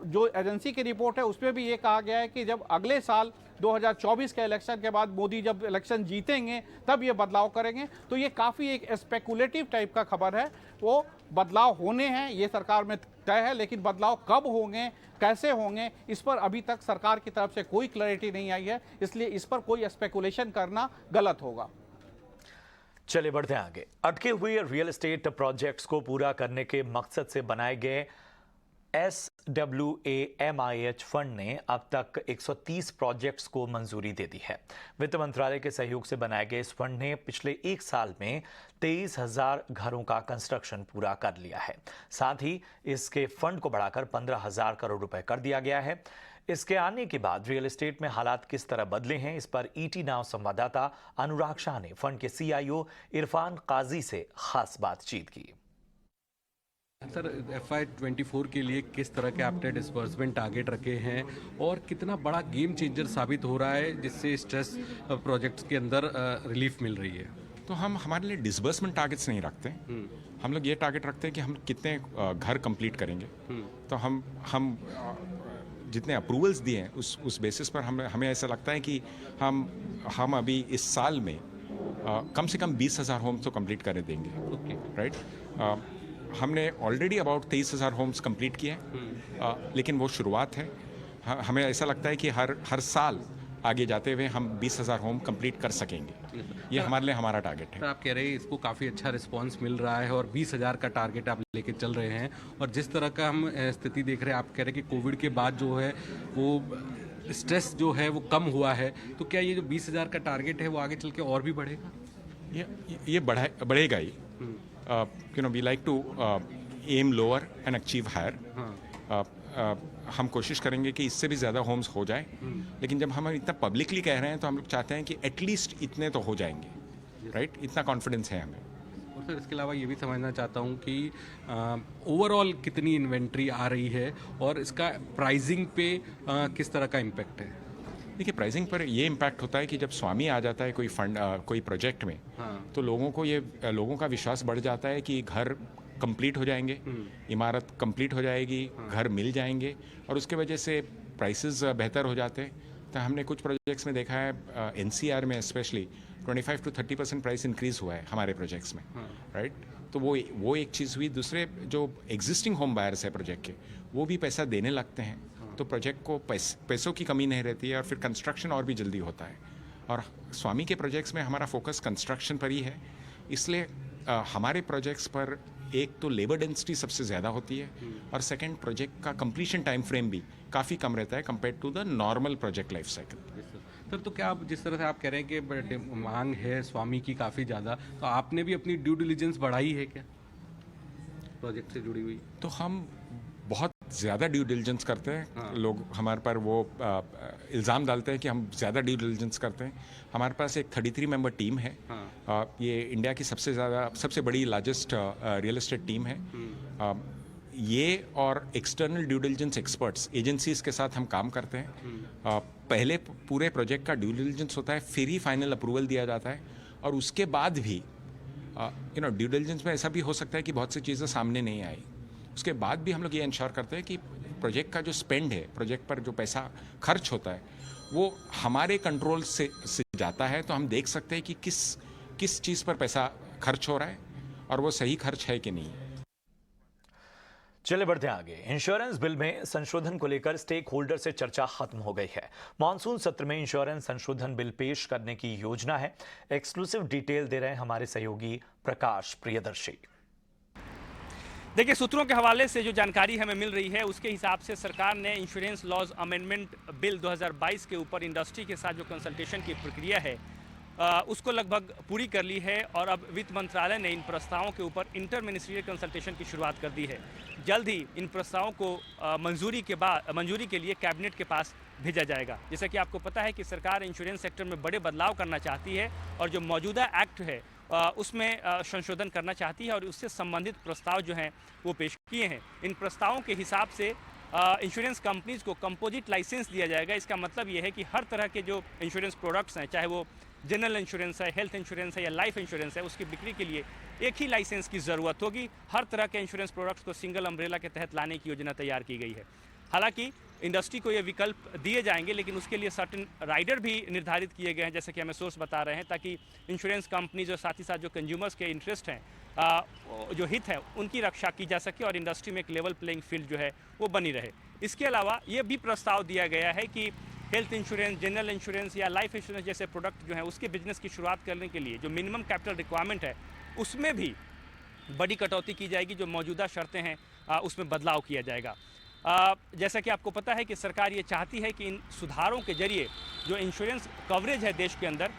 जो एजेंसी की रिपोर्ट है उसमें भी ये कहा गया है कि जब अगले साल 2024 के इलेक्शन के बाद मोदी जब इलेक्शन जीतेंगे तब ये बदलाव करेंगे। तो ये काफ़ी एक स्पेकुलेटिव टाइप का खबर है। वो बदलाव होने हैं ये सरकार में तय है, लेकिन बदलाव कब होंगे, कैसे होंगे, इस पर अभी तक सरकार की तरफ से कोई क्लैरिटी नहीं आई है, इसलिए इस पर कोई स्पेकुलेशन करना गलत होगा। चलिए बढ़ते हैं आगे। अटके हुए रियल एस्टेट प्रोजेक्ट्स को पूरा करने के मकसद से बनाए गए SWAMIH फंड ने अब तक 130 प्रोजेक्ट्स को मंजूरी दे दी है। वित्त मंत्रालय के सहयोग से बनाए गए इस फंड ने पिछले 1 साल में 23,000 घरों का कंस्ट्रक्शन पूरा कर लिया है। साथ ही इसके फंड को बढ़ाकर 15,000 करोड़ रुपए कर दिया गया है। इसके आने के बाद रियल एस्टेट में हालात किस तरह बदले हैं, इस पर ईटी नाउ संवाददाता अनुराग शाह ने फंड के CIO इरफान काजी से खास बातचीत की। सर, FY24 के लिए किस तरह के आपने डिस्बर्समेंट टारगेट रखे हैं और कितना बड़ा गेम चेंजर साबित हो रहा है जिससे स्ट्रेस प्रोजेक्ट्स के अंदर रिलीफ मिल रही है? तो हम हमारे लिए डिस्बर्समेंट टारगेट्स नहीं रखते। हम लोग ये टारगेट रखते हैं कि हम कितने घर कंप्लीट करेंगे। तो हम जितने अप्रूवल्स दिए हैं उस बेसिस पर हमें ऐसा लगता है कि हम अभी इस साल में कम से कम 20,000 होम्स तो कंप्लीट कर देंगे। राइट, हमने ऑलरेडी अबाउट 23,000 होम्स कंप्लीट किए हैं, लेकिन वो शुरुआत है। हमें ऐसा लगता है कि हर साल आगे जाते हुए हम 20,000 होम कंप्लीट कर सकेंगे। ये हमारे लिए हमारा टारगेट है। आप कह रहे हैं इसको काफ़ी अच्छा रिस्पांस मिल रहा है और 20,000 का टारगेट आप लेके चल रहे हैं, और जिस तरह का हम स्थिति देख रहे हैं, आप कह रहे हैं कि कोविड के बाद जो है वो स्ट्रेस जो है वो कम हुआ है, तो क्या ये जो 20,000 का टारगेट है वो आगे चल के और भी बढ़ेगा? ये बढ़ेगा ही। We like to aim lower and achieve higher. हम कोशिश करेंगे कि इससे भी ज़्यादा होम्स हो जाए, लेकिन जब हम इतना पब्लिकली कह रहे हैं तो हम लोग चाहते हैं कि एटलीस्ट इतने तो हो जाएंगे, राइट? इतना कॉन्फिडेंस है हमें। और सर इसके अलावा ये भी समझना चाहता हूँ कि ओवरऑल कितनी इन्वेंट्री आ रही है और इसका प्राइसिंग पे किस तरह का इम्पैक्ट है? देखिए, प्राइसिंग पर ये इम्पैक्ट होता है कि जब स्वामी आ जाता है कोई फंड कोई प्रोजेक्ट में, तो लोगों का विश्वास बढ़ जाता है कि घर कंप्लीट हो जाएंगे, इमारत कंप्लीट हो जाएगी, घर मिल जाएंगे, और उसके वजह से प्राइसेस बेहतर हो जाते हैं। तो हमने कुछ प्रोजेक्ट्स में देखा है, एनसीआर में स्पेशली 25 to 30% प्राइस इंक्रीज हुआ है हमारे प्रोजेक्ट्स में, राइट? तो वो एक चीज़ हुई। दूसरे जो एग्जिस्टिंग होम बायर्स है प्रोजेक्ट के, वो भी पैसा देने लगते हैं, तो प्रोजेक्ट को पैसों की कमी नहीं रहती है और फिर कंस्ट्रक्शन और भी जल्दी होता है। और स्वामी के प्रोजेक्ट्स में हमारा फोकस कंस्ट्रक्शन पर ही है, इसलिए हमारे प्रोजेक्ट्स पर एक तो लेबर डेंसिटी सबसे ज़्यादा होती है, और सेकंड प्रोजेक्ट का कंप्लीशन टाइम फ्रेम भी काफ़ी कम रहता है compare to the normal project life cycle. Sir तो क्या आप जिस तरह से आप कह रहे हैं कि मांग है स्वामी की काफ़ी ज़्यादा, तो आपने भी अपनी ड्यू डिलिजेंस बढ़ाई है क्या प्रोजेक्ट से जुड़ी हुई? तो हम बहुत ज़्यादा ड्यू डिलिजेंस करते हैं। लोग हमारे पर वो इल्ज़ाम डालते हैं कि हम ज़्यादा ड्यू डिलिजेंस करते हैं। हमारे पास एक 33 मेंबर टीम है। ये इंडिया की सबसे बड़ी लार्जेस्ट रियल एस्टेट टीम है। ये और external due diligence experts agencies के साथ हम काम करते हैं। पहले पूरे प्रोजेक्ट का ड्यू डिलिजेंस होता है, फिर ही फाइनल अप्रूवल दिया जाता है, और उसके बाद भी ड्यू डिलिजेंस में ऐसा भी हो सकता है कि बहुत सी चीज़ें सामने नहीं आई। उसके बाद भी हम लोग ये इंश्योर करते हैं कि प्रोजेक्ट का जो स्पेंड है, प्रोजेक्ट पर जो पैसा खर्च होता है, वो हमारे कंट्रोल से जाता है, तो हम देख सकते हैं कि किस चीज़ पर पैसा खर्च हो रहा है और वो सही खर्च है कि नहीं। चले बढ़ते हैं आगे। इंश्योरेंस बिल में संशोधन को लेकर स्टेक होल्डर से चर्चा खत्म हो गई है। मॉनसून सत्र में इंश्योरेंस संशोधन बिल पेश करने की योजना है। एक्सक्लूसिव डिटेल दे रहे हैं हमारे सहयोगी प्रकाश प्रियदर्शी। देखिए, सूत्रों के हवाले से जो जानकारी हमें मिल रही है उसके हिसाब से सरकार ने इंश्योरेंस लॉज अमेंडमेंट बिल 2022 के ऊपर इंडस्ट्री के साथ जो कंसल्टेशन की प्रक्रिया है उसको लगभग पूरी कर ली है, और अब वित्त मंत्रालय ने इन प्रस्तावों के ऊपर इंटर मिनिस्ट्रियल कंसल्टेशन की शुरुआत कर दी है। जल्द ही इन प्रस्तावों को मंजूरी के लिए कैबिनेट के पास भेजा जाएगा। जैसा कि आपको पता है कि सरकार इंश्योरेंस सेक्टर में बड़े बदलाव करना चाहती है और जो मौजूदा एक्ट है उसमें संशोधन करना चाहती है, और उससे संबंधित प्रस्ताव जो हैं वो पेश किए हैं। इन प्रस्तावों के हिसाब से इंश्योरेंस कंपनीज को कंपोजिट लाइसेंस दिया जाएगा। इसका मतलब ये है कि हर तरह के जो इंश्योरेंस प्रोडक्ट्स हैं, चाहे वो जनरल इंश्योरेंस है, हेल्थ इंश्योरेंस है या लाइफ इंश्योरेंस है, उसकी बिक्री के लिए एक ही लाइसेंस की ज़रूरत होगी। हर तरह के इंश्योरेंस प्रोडक्ट्स को सिंगल अम्ब्रेला के तहत लाने की योजना तैयार की गई है। हालांकि इंडस्ट्री को ये विकल्प दिए जाएंगे, लेकिन उसके लिए सर्टेन राइडर भी निर्धारित किए गए हैं, जैसे कि हमें सोर्स बता रहे हैं, ताकि इंश्योरेंस कंपनीज और साथ ही साथ जो कंज्यूमर्स के इंटरेस्ट हैं, जो हित है, उनकी रक्षा की जा सके और इंडस्ट्री में एक लेवल प्लेइंग फील्ड जो है वो बनी रहे। इसके अलावा ये भी प्रस्ताव दिया गया है कि हेल्थ इंश्योरेंस, जनरल इंश्योरेंस या लाइफ इंश्योरेंस जैसे प्रोडक्ट जो है उसके बिजनेस की शुरुआत करने के लिए जो मिनिमम कैपिटल रिक्वायरमेंट है उसमें भी बड़ी कटौती की जाएगी। जो मौजूदा शर्तें हैं उसमें बदलाव किया जाएगा। जैसा कि आपको पता है कि सरकार ये चाहती है कि इन सुधारों के जरिए जो इंश्योरेंस कवरेज है देश के अंदर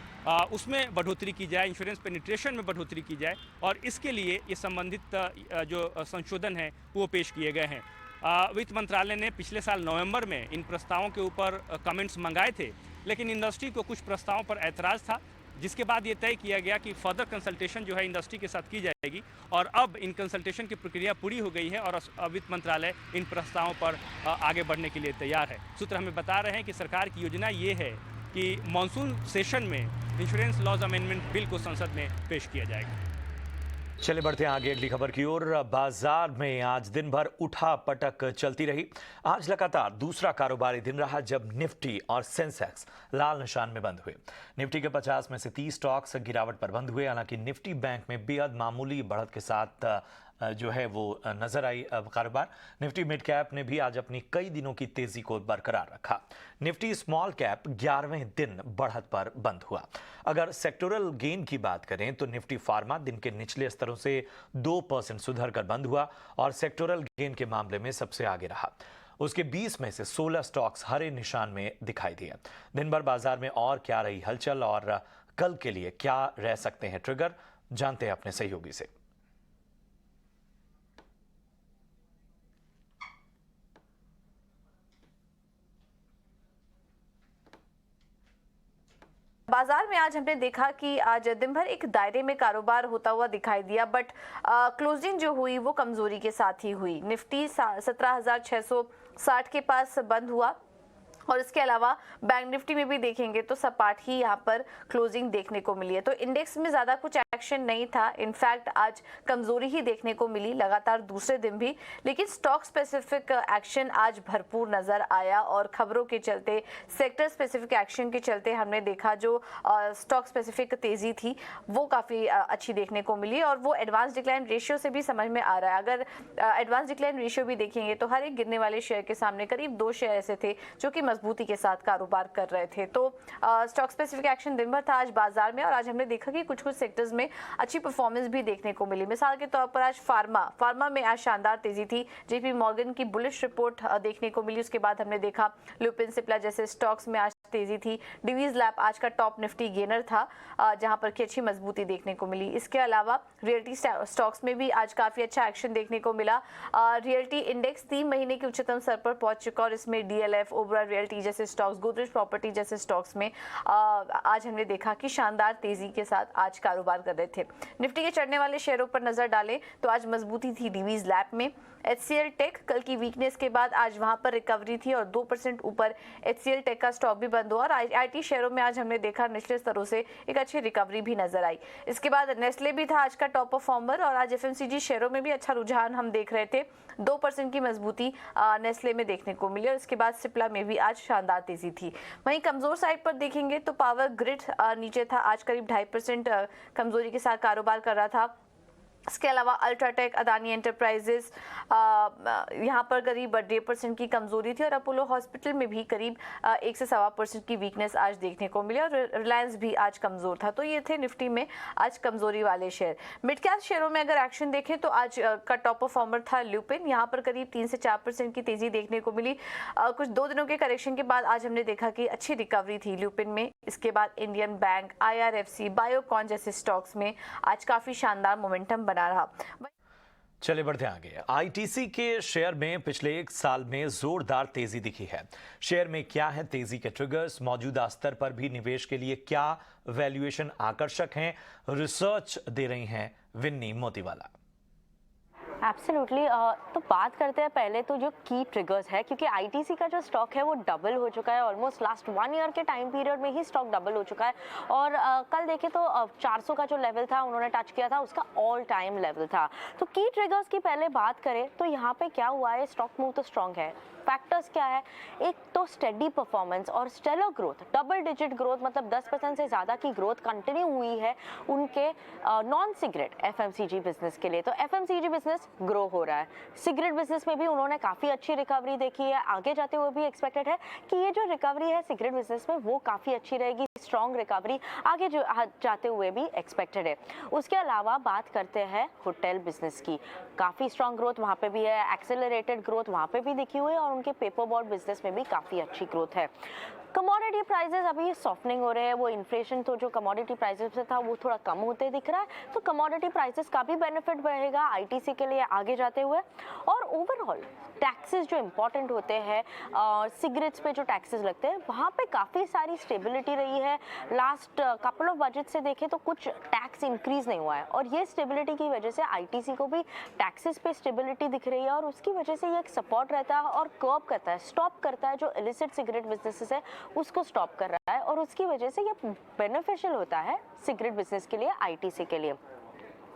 उसमें बढ़ोतरी की जाए, इंश्योरेंस पेनिट्रेशन में बढ़ोतरी की जाए, और इसके लिए ये संबंधित जो संशोधन है वो पेश किए गए हैं। वित्त मंत्रालय ने पिछले साल नवंबर में इन प्रस्तावों के ऊपर कमेंट्स मंगाए थे, लेकिन इंडस्ट्री को कुछ प्रस्तावों पर ऐतराज़ था, जिसके बाद ये तय किया गया कि फर्दर कंसल्टेशन जो है इंडस्ट्री के साथ की जाएगी, और अब इन कंसल्टेशन की प्रक्रिया पूरी हो गई है और वित्त मंत्रालय इन प्रस्तावों पर आगे बढ़ने के लिए तैयार है। सूत्र हमें बता रहे हैं कि सरकार की योजना ये है कि मानसून सेशन में इंश्योरेंस लॉज अमेंडमेंट बिल को संसद में पेश किया जाएगा। चले बढ़ते हैं आगे अगली खबर की ओर। बाजार में आज दिन भर उठा पटक चलती रही। आज लगातार दूसरा कारोबारी दिन रहा जब निफ्टी और सेंसेक्स लाल निशान में बंद हुए। निफ्टी के 50 में से 30 स्टॉक्स गिरावट पर बंद हुए। हालांकि निफ्टी बैंक में बेहद मामूली बढ़त के साथ जो है वो नजर आई कारोबार। निफ्टी मिड कैप ने भी आज अपनी कई दिनों की तेजी को बरकरार रखा। निफ्टी स्मॉल कैप 11वें दिन बढ़त पर बंद हुआ। अगर सेक्टोरल गेन की बात करें तो निफ्टी फार्मा दिन के निचले स्तरों से 2% सुधर कर बंद हुआ और सेक्टोरल गेन के मामले में सबसे आगे रहा। उसके 20 में से 16 स्टॉक्स हरे निशान में दिखाई दिए। दिन भर बाजार में और क्या रही हलचल और कल के लिए क्या रह सकते हैं ट्रिगर, जानते हैं अपने सहयोगी से। बाजार में आज हमने देखा कि आज दिन भर एक दायरे में कारोबार होता हुआ दिखाई दिया, बट क्लोजिंग जो हुई वो कमजोरी के साथ ही हुई। निफ्टी 17,660 के पास बंद हुआ और इसके अलावा बैंक निफ्टी में भी देखेंगे तो सपाट ही यहाँ पर क्लोजिंग देखने को मिली है। तो इंडेक्स में ज़्यादा कुछ एक्शन नहीं था, इनफैक्ट आज कमजोरी ही देखने को मिली लगातार दूसरे दिन भी, लेकिन स्टॉक स्पेसिफिक एक्शन आज भरपूर नजर आया और खबरों के चलते, सेक्टर स्पेसिफिक एक्शन के चलते हमने देखा जो स्टॉक स्पेसिफिक तेजी थी वो काफ़ी अच्छी देखने को मिली और वो एडवांस डिक्लाइन रेशियो से भी समझ में आ रहा है। अगर एडवांस डिक्लाइन रेशियो भी देखेंगे तो हर एक गिरने वाले शेयर के सामने करीब 2 शेयर ऐसे थे जो कि मजबूती के साथ कारोबार कर रहे थे। तो स्टॉक स्पेसिफिक एक्शन दिन भर था आज बाजार में और आज हमने देखा कि कुछ सेक्टर्स में अच्छी परफॉर्मेंस भी देखने को मिली। मिसाल के तौर पर आज फार्मा में आज शानदार तेजी थी। जेपी मॉर्गन की बुलिश रिपोर्ट देखने को मिली। उसके बाद हमने देखा लुपिन सिप्ला जैसे स्टॉक्स में आज तेजी थी। डिवीज लैब आज का टॉप निफ्टी गेनर था जहां पर की अच्छी मजबूती देखने को मिली। इसके अलावा रियल्टी स्टॉक्स में भी आज काफी अच्छा एक्शन देखने को मिला। रियल्टी इंडेक्स 3 महीने के उच्चतम स्तर पर पहुंच चुका और इसमें डीएलएफ, ओबरा रियल्टी जैसे स्टॉक्स, गोदरेज प्रॉपर्टी जैसे स्टॉक्स में आज हमने देखा कि शानदार तेजी के साथ आज कारोबार कर रहे थे। निफ्टी के चढ़ने वाले शेयरों पर नजर डालें तो आज मजबूती थी डिवीज लैब में। HCL टेक कल की वीकनेस के बाद आज वहां पर रिकवरी थी और 2% ऊपर HCL टेक का स्टॉक भी बंद हुआ और आईटी शेयरों में आज हमने देखा निचले स्तरों से एक अच्छी रिकवरी भी नजर आई। इसके बाद नेस्ले भी था आज का टॉप परफॉर्मर और आज FMCG शेयरों में भी अच्छा रुझान हम देख रहे थे। 2% की मजबूती नेस्ले में देखने को मिली और इसके बाद सिप्ला में भी आज शानदार तेजी थी। वहीं कमजोर साइड पर देखेंगे तो पावर ग्रिड नीचे था, आज करीब 2.5% कमजोरी के साथ कारोबार कर रहा था। इसके अलावा अल्ट्राटेक, अदानी एंटरप्राइजेस यहाँ पर करीब 1.5% की कमजोरी थी और अपोलो हॉस्पिटल में भी करीब 1 से 1.25% की वीकनेस आज देखने को मिली और रिलायंस भी आज कमजोर था। तो ये थे निफ्टी में आज कमजोरी वाले शेयर। मिड कैप शेयरों में अगर एक्शन देखें तो आज का टॉप परफॉर्मर था लुपिन। यहाँ पर करीब 3 से 4% की तेजी देखने को मिली। कुछ 2 दिनों के करेक्शन के बाद आज हमने देखा कि अच्छी रिकवरी थी लुपिन में। इसके बाद इंडियन बैंक, IRFC, बायोकॉन जैसे स्टॉक्स में आज काफी शानदार मोमेंटम बना रहा। चले बढ़ते आगे। आईटीसी के शेयर में पिछले 1 साल में जोरदार तेजी दिखी है। शेयर में क्या है तेजी के ट्रिगर्स, मौजूदा स्तर पर भी निवेश के लिए क्या वैल्यूएशन आकर्षक हैं, रिसर्च दे रही हैं विन्नी मोतीवाला। एब्सोल्युटली। तो बात करते हैं पहले तो जो की ट्रिगर्स है, क्योंकि आईटीसी का जो स्टॉक है वो डबल हो चुका है। ऑलमोस्ट लास्ट 1 ईयर के टाइम पीरियड में ही स्टॉक डबल हो चुका है और कल देखें तो 400 का जो लेवल था उन्होंने टच किया था, उसका ऑल टाइम लेवल था। तो की ट्रिगर्स की पहले बात करें तो यहाँ पे क्या हुआ है, स्टॉक मूव तो स्ट्रॉन्ग है। फैक्टर्स क्या है, एक तो स्टेडी परफॉर्मेंस और stellar growth, double digit growth, मतलब 10% से ज़्यादा की ग्रोथ कंटिन्यू हुई है उनके नॉन सिगरेट FMCG बिजनेस के लिए। तो FMCG बिजनेस ग्रो हो रहा है। सिगरेट बिजनेस में भी उन्होंने काफ़ी अच्छी रिकवरी देखी है। आगे जाते हुए भी एक्सपेक्टेड है कि ये जो रिकवरी है सिगरेट बिजनेस में वो काफ़ी अच्छी रहेगी। स्ट्रॉन्ग रिकवरी आगे जो जाते हुए भी एक्सपेक्टेड है। उसके अलावा बात करते हैं होटल बिजनेस की, काफ़ी स्ट्रॉन्ग ग्रोथ वहाँ पे भी है, एक्सेलरेटेड ग्रोथ वहाँ पे भी दिखी हुई है और उनके पेपर बोर्ड बिजनेस में भी काफ़ी अच्छी ग्रोथ है। कमोडिटी प्राइसेस अभी सॉफ्टनिंग हो रहे हैं, वो इन्फ्लेशन तो जो कमोडिटी प्राइसेस से था वो थोड़ा कम होते दिख रहा है, तो कमोडिटी प्राइसेस का भी बेनिफिट रहेगा आईटीसी के लिए आगे जाते हुए। और ओवरऑल टैक्सेस जो इम्पॉर्टेंट होते हैं, सिगरेट्स पे जो टैक्सेस लगते हैं वहाँ पे काफ़ी सारी स्टेबिलिटी रही है। लास्ट कपल ऑफ बजट से देखें तो कुछ टैक्स इंक्रीज नहीं हुआ है और ये स्टेबिलिटी की वजह से आईटीसी को भी टैक्सेस पे स्टेबिलिटी दिख रही है और उसकी वजह से ये एक सपोर्ट रहता है और कर्ब करता है, स्टॉप करता है जो इलिसिट सिगरेट बिजनेसेस है उसको स्टॉप कर रहा है और उसकी वजह से ये बेनिफिशियल होता है सिगरेट बिजनेस के लिए, आईटीसी के लिए।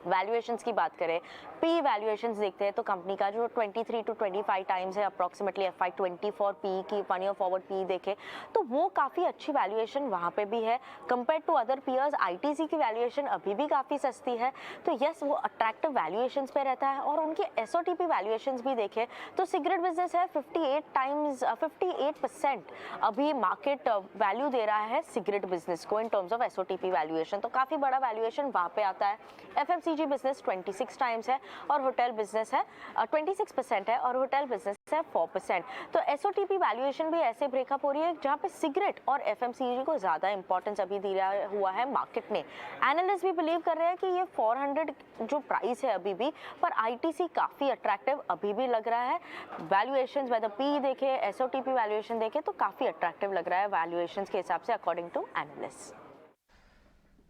वैल्यूएशंस की बात करें, पी वैल्यूएशंस देखते हैं तो कंपनी का जो 23 to 25 टाइम्स है अप्रॉक्सीमेटली FY24 पी की 1 ईयर फॉरवर्ड पी देखें तो वो काफ़ी अच्छी वैल्यूएशन वहाँ पे भी है। Compare to other peers ITC की वैल्यूएशन अभी भी काफ़ी सस्ती है, तो यस वो अट्रैक्टिव वैल्यूएशंस पे रहता है। और उनकी एसओटीपी वैल्यूएशंस भी देखें तो सिगरेट बिजनेस है 58% अभी मार्केट वैल्यू दे रहा है सिगरेट बिजनेस को इन टर्म्स ऑफ एसओटीपी वैल्यूएशन, तो काफ़ी बड़ा वैल्यूएशन वहाँ पे आता है। एफएमसीजी बिजनेस 26 टाइम्स है और होटल बिजनेस है 26% है और होटल बिजनेस है 4%। तो एसओटीपी वैल्यूएशन भी ऐसे ब्रेकअप हो रही है जहाँ पे सिगरेट और एफएमसीजी को ज़्यादा इंपॉर्टेंस अभी दिया हुआ है मार्केट ने। एनालिस्ट भी बिलीव कर रहे हैं कि ये 400 जो प्राइस है अभी भी, पर आईटीसी काफ़ी अट्रैक्टिव अभी भी लग रहा है। वैल्यूएशंस वेदर पी देखे एसओटीपी वैल्यूएशन देखे तो काफ़ी अट्रैक्टिव लग रहा है वैल्यूएशंस के हिसाब से अकॉर्डिंग टू एनालिस्ट।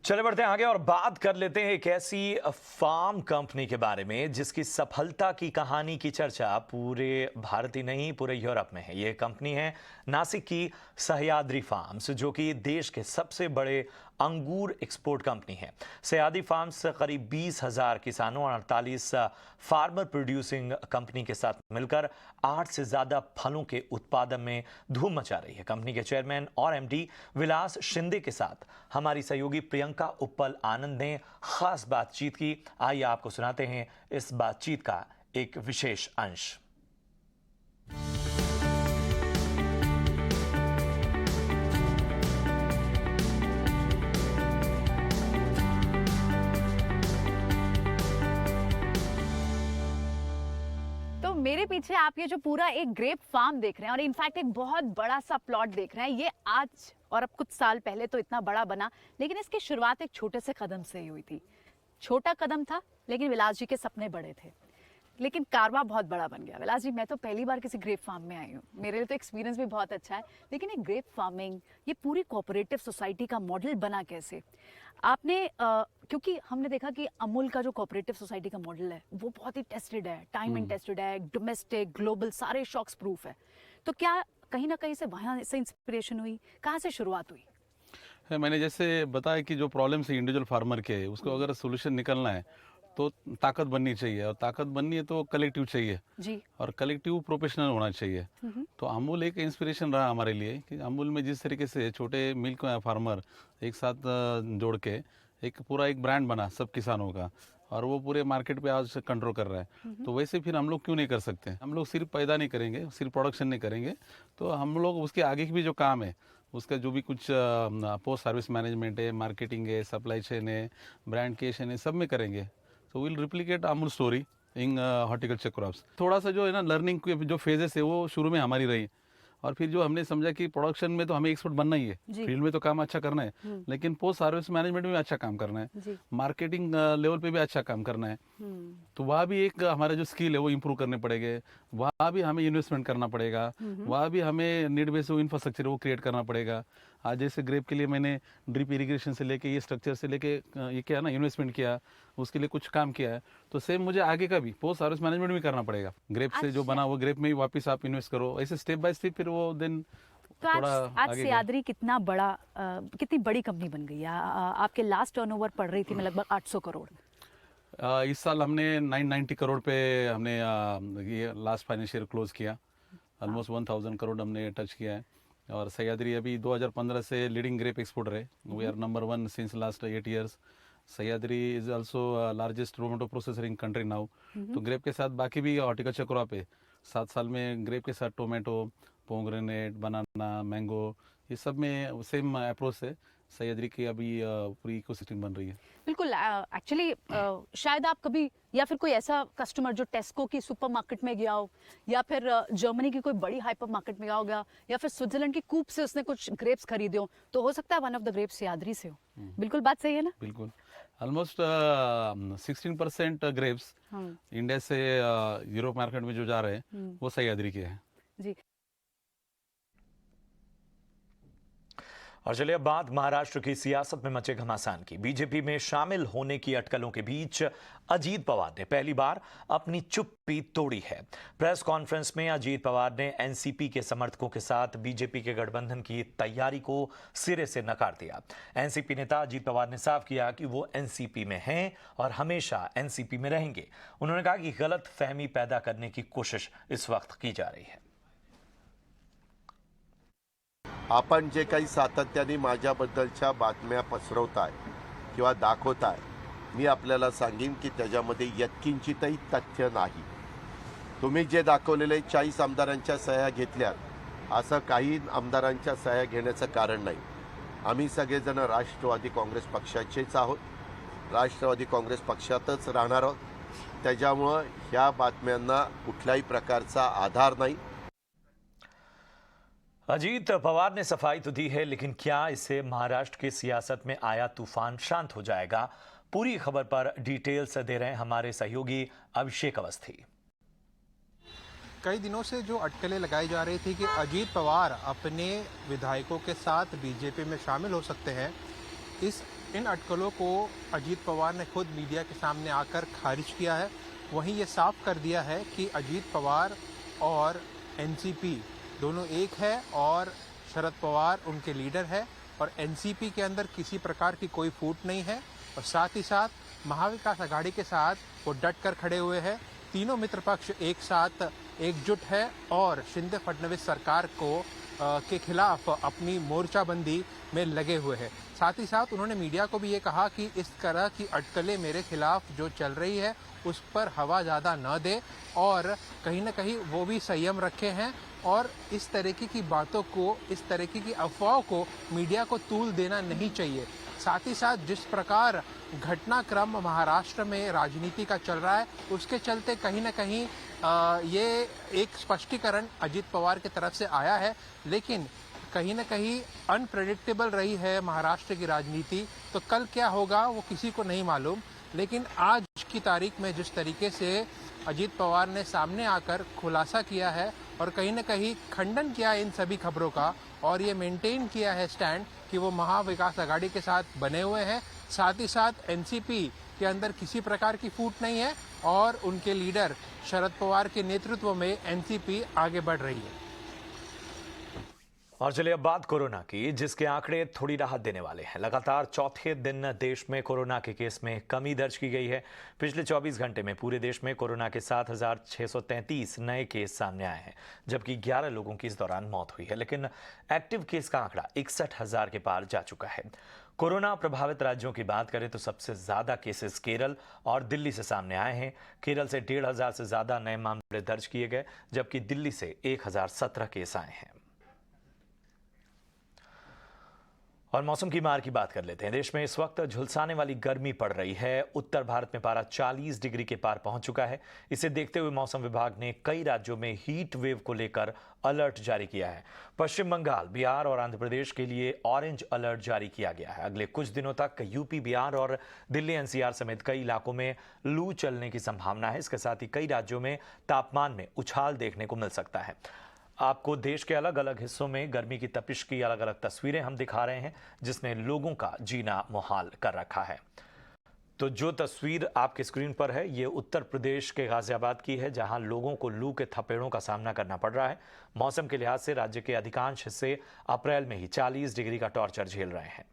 चले बढ़ते हैं आगे और बात कर लेते हैं एक ऐसी फार्म कंपनी के बारे में जिसकी सफलता की कहानी की चर्चा पूरे भारत ही नहीं पूरे यूरोप में है। ये कंपनी है नासिक की सह्याद्री फार्म्स, जो कि देश के सबसे बड़े अंगूर एक्सपोर्ट कंपनी है। सह्याद्री फार्म्स करीब 20,000 किसानों और 48 फार्मर प्रोड्यूसिंग कंपनी के साथ मिलकर 8 से ज्यादा फलों के उत्पादन में धूम मचा रही है। कंपनी के चेयरमैन और एमडी विलास शिंदे के साथ हमारी सहयोगी प्रियंका उप्पल आनंद ने खास बातचीत की। आइए आपको सुनाते हैं इस बातचीत का एक विशेष अंश। मेरे पीछे आप ये जो पूरा एक ग्रेप फार्म देख रहे हैं और इनफैक्ट एक बहुत बड़ा सा प्लॉट देख रहे हैं, ये आज और अब कुछ साल पहले तो इतना बड़ा बना, लेकिन इसकी शुरुआत एक छोटे से कदम से ही हुई थी। छोटा कदम था लेकिन विलास जी के सपने बड़े थे, लेकिन कारवा बहुत बड़ा बन गया। विलास जी, मैं तो पहली बार किसी ग्रेप फार्म में आई हूँ, मेरे लिए तो एक्सपीरियंस भी बहुत अच्छा है, लेकिन एक ग्रेप फार्मिंग ये पूरी कोऑपरेटिव सोसाइटी का मॉडल बना कैसे? आपने क्योंकि हमने देखा कि अमूल का जो कोऑपरेटिव सोसाइटी का मॉडल है वो बहुत ही टेस्टेड है, टाइम एंड टेस्टेड है, डोमेस्टिक ग्लोबल सारे शॉक्स प्रूफ है, तो क्या कहीं ना कहीं से वहाँ से इंस्पिरेशन हुई, कहाँ से शुरुआत हुई? मैंने जैसे बताया कि जो प्रॉब्लम्स है इंडिविजुअल फार्मर के, उसको अगर सोल्यूशन निकलना है तो ताकत बननी चाहिए, और ताकत बननी है तो कलेक्टिव चाहिए जी, और कलेक्टिव प्रोफेशनल होना चाहिए। तो अमूल एक इंस्पिरेशन रहा हमारे लिए कि अमूल में जिस तरीके से छोटे मिल्क फार्मर एक साथ जोड़ के एक पूरा एक ब्रांड बना सब किसानों का, और वो पूरे मार्केट पे आज कंट्रोल कर रहा है, तो वैसे फिर हम लोग क्यों नहीं कर सकते? हम लोग सिर्फ पैदा नहीं करेंगे, सिर्फ प्रोडक्शन नहीं करेंगे, तो हम लोग उसके आगे की भी जो काम है उसका जो भी कुछ पोस्ट सर्विस मैनेजमेंट है, मार्केटिंग है, सप्लाई चेन है, ब्रांड क्रिएशन है, सब में करेंगे। तो will replicate Amul story in horticulture crops. थोड़ा सा जो है ना लर्निंग की जो फेजेस है वो शुरू में हमारी रही, और फिर जो हमने समझा कि प्रोडक्शन में तो हमें एक्सपर्ट बनना ही है, फील्ड में तो काम अच्छा करना है, लेकिन पोस्ट सर्विस मैनेजमेंट में अच्छा काम करना है, मार्केटिंग लेवल पे भी अच्छा काम करना है, तो वहाँ भी एक हमारा जो स्किल है वो इम्प्रूव करने पड़ेंगे, वहाँ भी हमें इन्वेस्टमेंट करना पड़ेगा, वहाँ भी हमें नीड बेस्ड इंफ्रास्ट्रक्चर वो क्रिएट करना पड़ेगा। आज जैसे ग्रेप के लिए मैंने ड्रिप इरिगेशन से लेके ये स्ट्रक्चर से लेके ये क्या ना इन्वेस्टमेंट किया, उसके लिए कुछ काम किया है, तो सेम मुझे आगे का भी पोस्ट सर्विस मैनेजमेंट भी करना पड़ेगा। ग्रेप से जो बना वो ग्रेप में ही वापस आप इन्वेस्ट करो, ऐसे स्टेप बाय स्टेप, फिर वो देन तो आज सह्याद्री कितना बड़ा कितनी बड़ी कंपनी बन गई है? आपके लास्ट टर्नओवर पड़ रही थी मैं लगभग 800 करोड़। इस साल हमने 990 करोड़ पे हमने ये लास्ट फाइनेंशियल क्लोज किया, ऑलमोस्ट 1000 करोड़ हमने टच किया है। और सह्याद्री अभी 2015 से लीडिंग ग्रेप एक्सपोर्टर है, we are number 1 since last 8 years। Sahyadri is also largest tomato processor in country now. तो ग्रेप के साथ बाकी भी हॉर्टिकल्चर क्रॉप है, 7 साल में ग्रेप के साथ टोमेटो, पोमग्रेनेट, बनाना, मैंगो, ये सब में सेम अप्रोच से सह्याद्री की अभी पूरी इकोसिस्टम बन रही है। बिल्कुल, एक्चुअली शायद आप कभी या फिर कोई ऐसा कस्टमर जो टेस्को की सुपरमार्केट में गया हो, या फिर जर्मनी की कोई बड़ी हाइपर मार्केट में गया होगा, या फिर स्विट्जरलैंड की कूप से उसने कुछ ग्रेप्स खरीदे हो, तो हो सकता है one of the grapes Sahyadri से हो। बिल्कुल बात सही है ना? बिल्कुल, ऑलमोस्ट 16% ग्रेप्स इंडिया से यूरोप मार्केट में जो जा रहे हैं वो सह्याद्री के हैं। जी। और चलिए अब बात महाराष्ट्र की सियासत में मचे घमासान की। बीजेपी में शामिल होने की अटकलों के बीच अजीत पवार ने पहली बार अपनी चुप्पी तोड़ी है। प्रेस कॉन्फ्रेंस में अजीत पवार ने एनसीपी के समर्थकों के साथ बीजेपी के गठबंधन की तैयारी को सिरे से नकार दिया। एनसीपी नेता अजीत पवार ने साफ किया कि वो एनसीपी में हैं और हमेशा एनसीपी में रहेंगे। उन्होंने कहा कि गलत फहमी पैदा करने की कोशिश इस वक्त की जा रही है। आपण जे काही सातत्याने माझ्याबद्दलच्या बातम्या पसरवताय किंवा दाखवताय, मी आपल्याला सांगेन की त्याच्यामध्ये यत्किंचितही तथ्य नाही। तुम्ही जे दाखवलेले 40 आमदारांच्या सह्या घेतल्यात, असं काही आमदारांच्या सह्या घेण्याचं कारण नाही। आम्ही सगळेजण राष्ट्रवादी काँग्रेस पक्षाचेच आहोत, राष्ट्रवादी काँग्रेस पक्षातच राहणार आहोत। त्याच्यामुळे ह्या बातम्यांना कुठल्याही प्रकारचा आधार नाही। अजीत पवार ने सफाई तो दी है, लेकिन क्या इससे महाराष्ट्र की सियासत में आया तूफान शांत हो जाएगा? पूरी खबर पर डिटेल्स दे रहे हैं हमारे सहयोगी अभिषेक अवस्थी। कई दिनों से जो अटकलें लगाई जा रही थी कि अजीत पवार अपने विधायकों के साथ बीजेपी में शामिल हो सकते हैं, इन अटकलों को अजीत पवार ने खुद मीडिया के सामने आकर खारिज किया है। वहीं ये साफ कर दिया है कि अजीत पवार और एनसीपी दोनों एक है और शरद पवार उनके लीडर है और एनसीपी के अंदर किसी प्रकार की कोई फूट नहीं है। और साथ ही साथ महाविकास आघाड़ी के साथ वो डट कर खड़े हुए हैं। तीनों मित्र पक्ष एक साथ एकजुट है और शिंदे फडणवीस सरकार के खिलाफ अपनी मोर्चाबंदी में लगे हुए हैं। साथ ही साथ उन्होंने मीडिया को भी ये कहा कि इस तरह की अटकलें मेरे खिलाफ जो चल रही है उस पर हवा ज़्यादा न दे और कहीं ना कहीं वो भी संयम रखे हैं और इस तरीके की बातों को, इस तरीके की अफवाहों को मीडिया को तूल देना नहीं चाहिए। साथ ही साथ जिस प्रकार घटनाक्रम महाराष्ट्र में राजनीति का चल रहा है, उसके चलते कहीं ना कहीं ये एक स्पष्टीकरण अजीत पवार की तरफ से आया है, लेकिन कहीं ना कहीं अनप्रेडिक्टेबल रही है महाराष्ट्र की राजनीति। तो कल क्या होगा वो किसी को नहीं मालूम, लेकिन आज की तारीख में जिस तरीके से अजीत पवार ने सामने आकर खुलासा किया है और कहीं ना कहीं खंडन किया इन सभी खबरों का और ये मेंटेन किया है स्टैंड कि वो महाविकास आघाड़ी के साथ बने हुए हैं। साथ ही साथ एनसीपी के अंदर किसी प्रकार की फूट नहीं है और उनके लीडर शरद पवार के नेतृत्व में एनसीपी आगे बढ़ रही है। और चलिए अब बात कोरोना की, जिसके आंकड़े थोड़ी राहत देने वाले हैं। लगातार चौथे दिन देश में कोरोना के केस में कमी दर्ज की गई है। पिछले 24 घंटे में पूरे देश में कोरोना के 7,633 नए केस सामने आए हैं, जबकि 11 लोगों की इस दौरान मौत हुई है। लेकिन एक्टिव केस का आंकड़ा 61,000 के पार जा चुका है। कोरोना प्रभावित राज्यों की बात करें तो सबसे ज्यादा केसेस केरल और दिल्ली से सामने आए हैं। केरल से 1,500 से ज्यादा नए मामले दर्ज किए गए, जबकि दिल्ली से 1,017 केस आए हैं। और मौसम की मार की बात कर लेते हैं। देश में इस वक्त झुलसाने वाली गर्मी पड़ रही है। उत्तर भारत में पारा 40 डिग्री के पार पहुंच चुका है। इसे देखते हुए मौसम विभाग ने कई राज्यों में हीट वेव को लेकर अलर्ट जारी किया है। पश्चिम बंगाल, बिहार और आंध्र प्रदेश के लिए ऑरेंज अलर्ट जारी किया गया है। अगले कुछ दिनों तक यूपी, बिहार और दिल्ली एनसीआर समेत कई इलाकों में लू चलने की संभावना है। इसके साथ ही कई राज्यों में तापमान में उछाल देखने को मिल सकता है। आपको देश के अलग अलग हिस्सों में गर्मी की तपिश की अलग अलग तस्वीरें हम दिखा रहे हैं, जिसने लोगों का जीना मुहाल कर रखा है। तो जो तस्वीर आपके स्क्रीन पर है, ये उत्तर प्रदेश के गाजियाबाद की है, जहां लोगों को लू के थपेड़ों का सामना करना पड़ रहा है। मौसम के लिहाज से राज्य के अधिकांश हिस्से अप्रैल में ही 40 डिग्री का टॉर्चर झेल रहे हैं।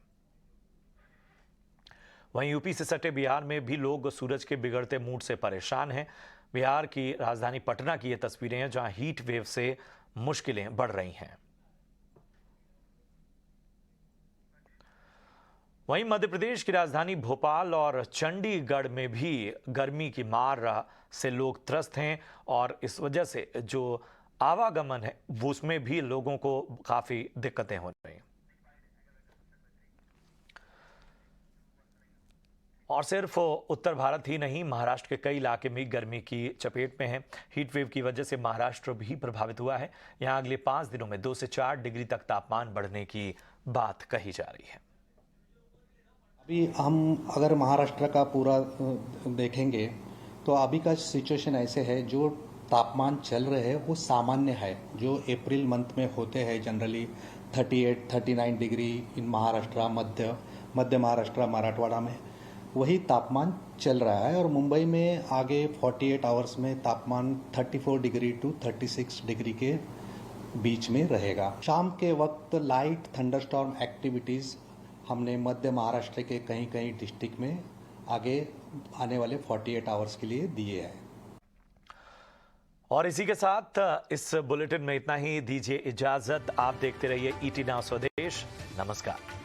वहीं यूपी से सटे बिहार में भी लोग सूरज के बिगड़ते मूड से परेशान हैं। बिहार की राजधानी पटना की ये तस्वीरें हैं, जहां हीट वेव से मुश्किलें बढ़ रही हैं। वहीं मध्य प्रदेश की राजधानी भोपाल और चंडीगढ़ में भी गर्मी की मार से लोग त्रस्त हैं और इस वजह से जो आवागमन है वो उसमें भी लोगों को काफी दिक्कतें हो रही हैं। और सिर्फ उत्तर भारत ही नहीं, महाराष्ट्र के कई इलाके में गर्मी की चपेट में हैं। हीट वेव की वजह से महाराष्ट्र भी प्रभावित हुआ है। यहां अगले 5 दिनों में 2 से 4 डिग्री तक तापमान बढ़ने की बात कही जा रही है। अभी हम अगर महाराष्ट्र का पूरा देखेंगे तो अभी का सिचुएशन ऐसे है, जो तापमान चल रहे हैं वो सामान्य है, जो अप्रैल मंथ में होते हैं जनरली 38-39 डिग्री इन महाराष्ट्र, मध्य महाराष्ट्र, मराठवाड़ा में वही तापमान चल रहा है और मुंबई में आगे 48 आवर्स में तापमान 34 डिग्री टू 36 डिग्री के बीच में रहेगा। शाम के वक्त लाइट थंडरस्टॉर्म एक्टिविटीज़ हमने मध्य महाराष्ट्र के कई डिस्ट्रिक्ट में आगे आने वाले 48 आवर्स के लिए दिए हैं। और इसी के साथ इस बुलेटिन में इतना ही। दीजिए इजाजत। आप देखते रहिए ET Now स्वदेश। नमस्कार।